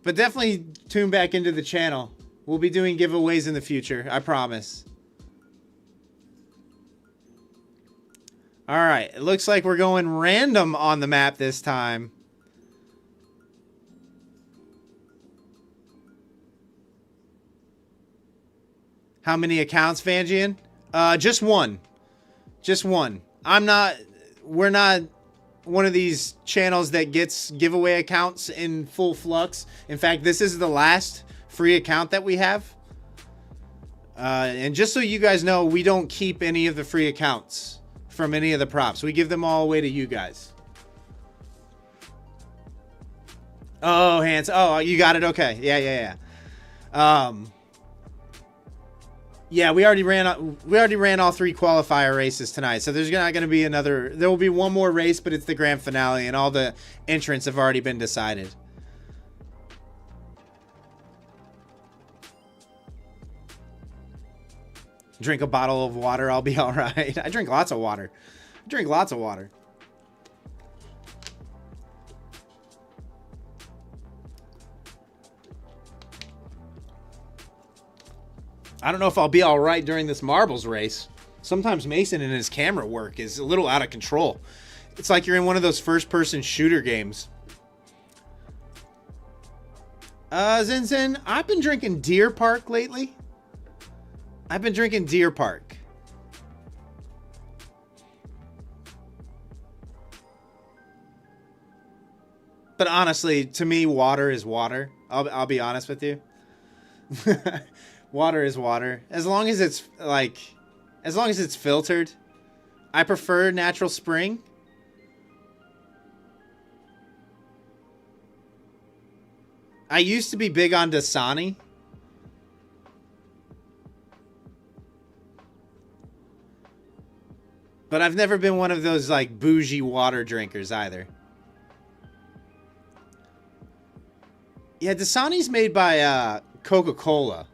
But definitely tune back into the channel. We'll be doing giveaways in the future, I promise. All right, it looks like we're going random on the map this time. How many accounts, Vangian? Just one. Just one. We're not one of these channels that gets giveaway accounts in full flux. In fact, this is the last free account that we have. And just so you guys know, we don't keep any of the free accounts from any of the props. We give them all away to you guys. Oh, Hans. Oh, you got it. Okay. Yeah. Yeah, we already ran all 3 qualifier races tonight. So there's not going to be another. There will be one more race, but it's the grand finale, and all the entrants have already been decided. Drink a bottle of water, I'll be all right. I drink lots of water. I don't know if I'll be all right during this marbles race. Sometimes Mason and his camera work is a little out of control. It's like you're in one of those first-person shooter games. Zinzin, I've been drinking Deer Park lately. But honestly, to me, water is water. I'll be honest with you. Water is water. As long as it's filtered. I prefer natural spring. I used to be big on Dasani. But I've never been one of those like bougie water drinkers either. Yeah, Dasani's made by Coca-Cola,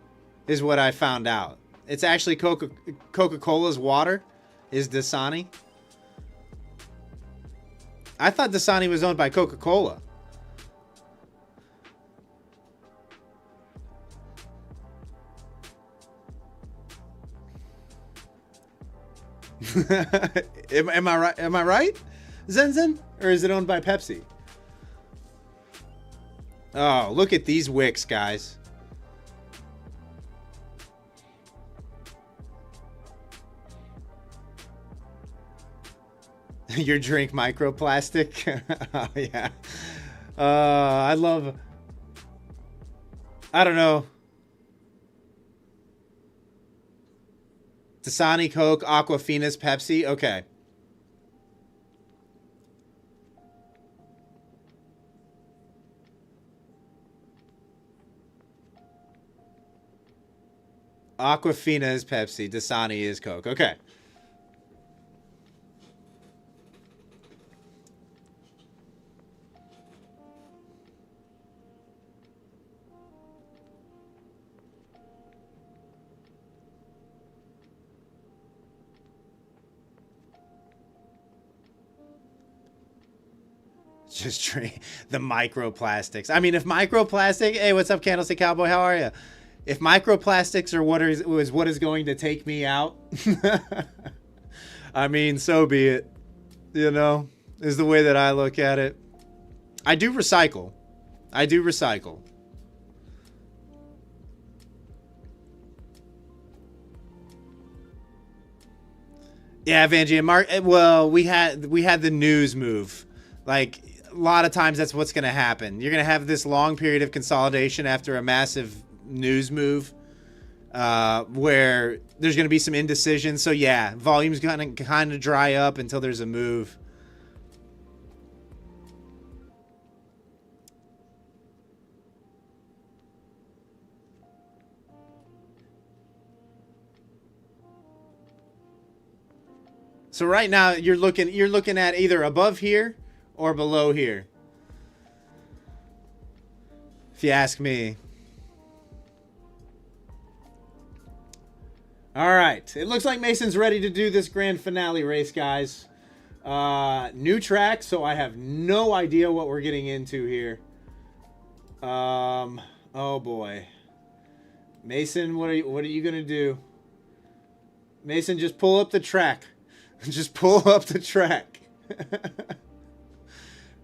is what I found out. It's actually Coca-Cola's water is Dasani. I thought Dasani was owned by Coca-Cola. Am I right? Am I right, Zenzen? Or is it owned by Pepsi? Oh, look at these wicks, guys. Your drink microplastic? Oh, yeah. I don't know. Dasani, Coke, Aquafina's, Pepsi. Okay. Aquafina is Pepsi. Dasani is Coke. Okay. Just drink the microplastics. I mean, if microplastic... Hey, what's up, Candlestick Cowboy? How are you? If microplastics are what is going to take me out, I mean, so be it. You know, is the way that I look at it. I do recycle. Yeah, Vanjie and Mark. Well, we had the news move. Like, a lot of times that's what's going to happen. You're going to have this long period of consolidation after a massive news move where there's going to be some indecision. So, yeah, volume's going to kind of dry up until there's a move. So right now you're looking at either above here or below here, if you ask me. All right, it looks like Mason's ready to do this grand finale race, guys. New track, so I have no idea what we're getting into here. Oh boy, Mason, what are you gonna do? Mason, just pull up the track. Just pull up the track.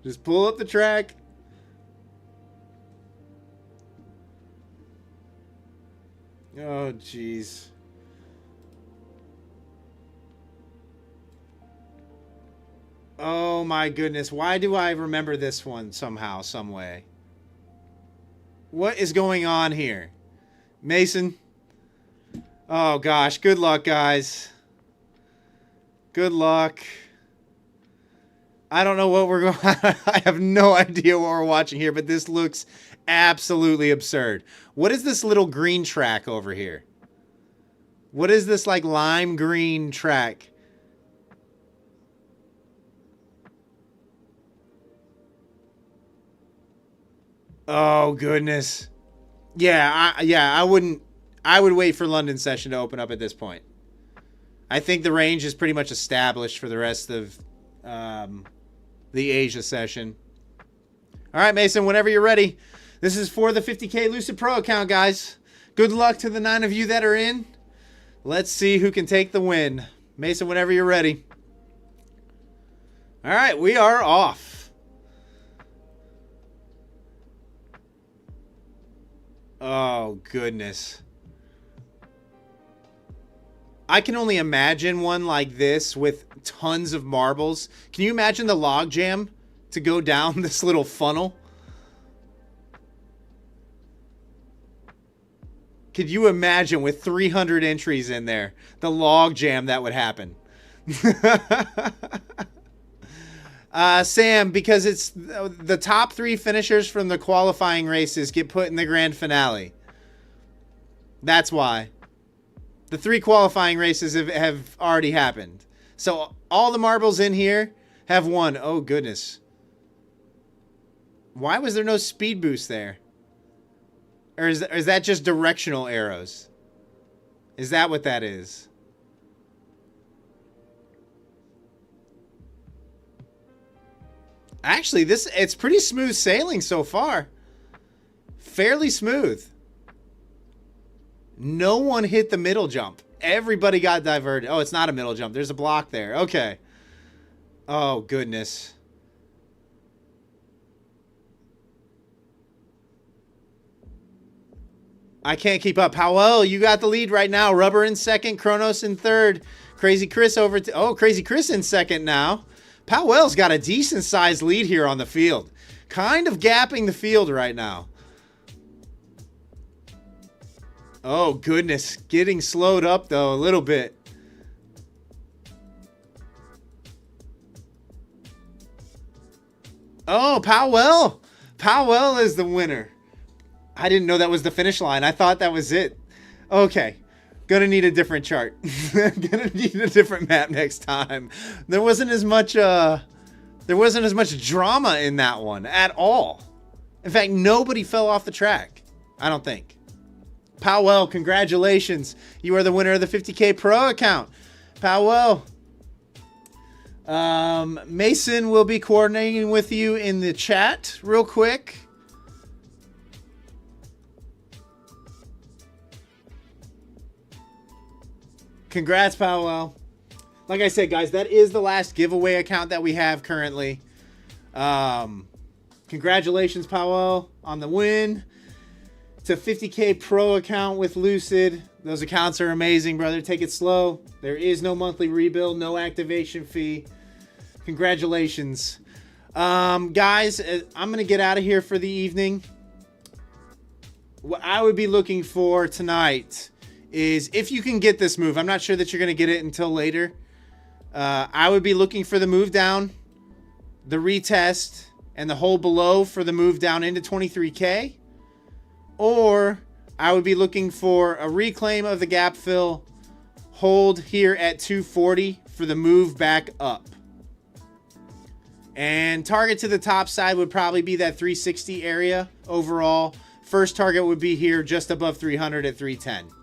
Just pull up the track. Oh, jeez. Oh my goodness. Why do I remember this one somehow, some way? What is going on here? Mason? Oh gosh, good luck, guys. Good luck. I don't know what we're going I have no idea what we're watching here, but this looks absolutely absurd. What is this little green track over here? What is this like lime green track? Oh goodness. Yeah, I would wait for London session to open up at this point. I think the range is pretty much established for the rest of the Asia session. All right, Mason, whenever you're ready. This is for the 50K Lucid Pro account, guys. Good luck to the 9 of you that are in. Let's see who can take the win. Mason, whenever you're ready. All right, we are off. Oh, goodness. I can only imagine one like this with tons of marbles. Can you imagine the log jam to go down this little funnel? Could you imagine with 300 entries in there, the log jam that would happen? Sam, because it's the top 3 finishers from the qualifying races get put in the grand finale. That's why. The 3 qualifying races have already happened. So all the marbles in here have won. Oh, goodness. Why was there no speed boost there? Or is that just directional arrows? Is that what that is? Actually, it's pretty smooth sailing so far. Fairly smooth. No one hit the middle jump. Everybody got diverted. Oh, it's not a middle jump. There's a block there. Okay. Oh, goodness. I can't keep up. Powell, you got the lead right now. Rubber in second. Kronos in third. Crazy Chris over to... Oh, Crazy Chris in second now. Powell's got a decent-sized lead here on the field. Kind of gapping the field right now. Oh, goodness. Getting slowed up, though, a little bit. Oh, Powell. Powell is the winner. I didn't know that was the finish line. I thought that was it. Okay. Gonna need a different chart. Gonna need a different map next time. There wasn't as much drama in that one at all. In fact, nobody fell off the track. I don't think. Powell, congratulations. You are the winner of the 50K Pro account. Powell. Mason will be coordinating with you in the chat real quick. Congrats, Powell. Like I said, guys, that is the last giveaway account that we have currently. Congratulations, Powell, on the win. It's a 50K Pro account with Lucid. Those accounts are amazing, brother. Take it slow. There is no monthly rebuild, no activation fee. Congratulations. Guys, I'm going to get out of here for the evening. What I would be looking for tonight is if you can get this move. I'm not sure that you're going to get it until later. I would be looking for the move down, the retest, and the hold below for the move down into 23K. Or I would be looking for a reclaim of the gap fill, hold here at 240 for the move back up. And target to the top side would probably be that 360 area overall. First target would be here just above 300 at 310.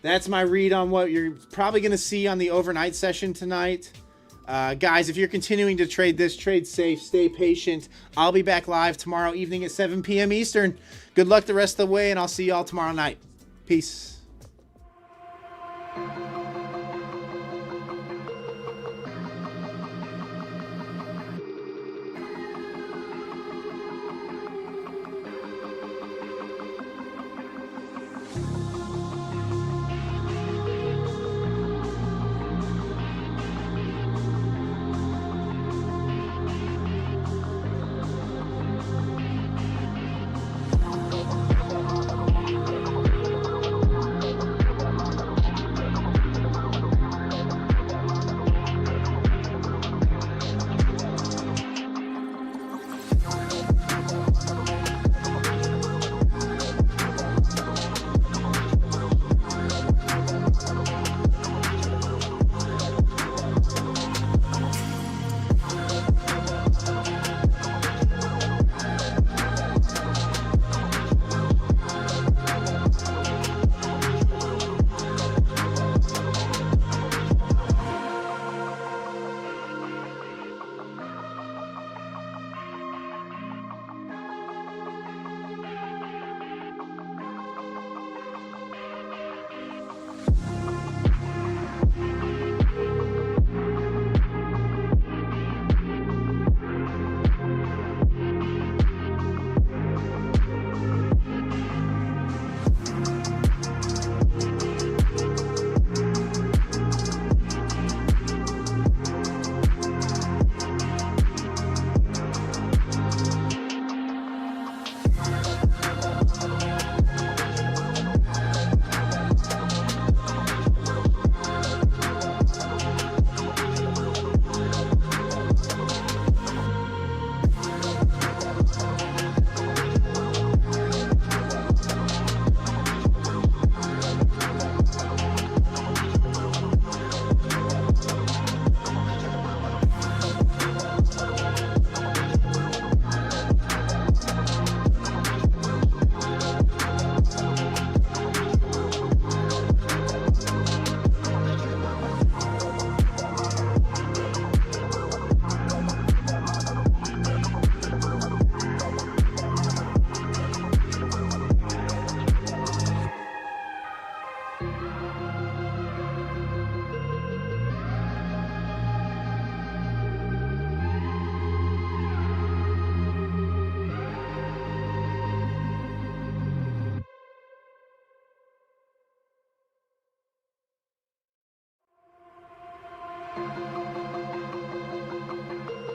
That's my read on what you're probably going to see on the overnight session tonight. Guys, if you're continuing to trade this, trade safe, stay patient. I'll be back live tomorrow evening at 7 p.m. Eastern. Good luck the rest of the way, and I'll see y'all tomorrow night. Peace.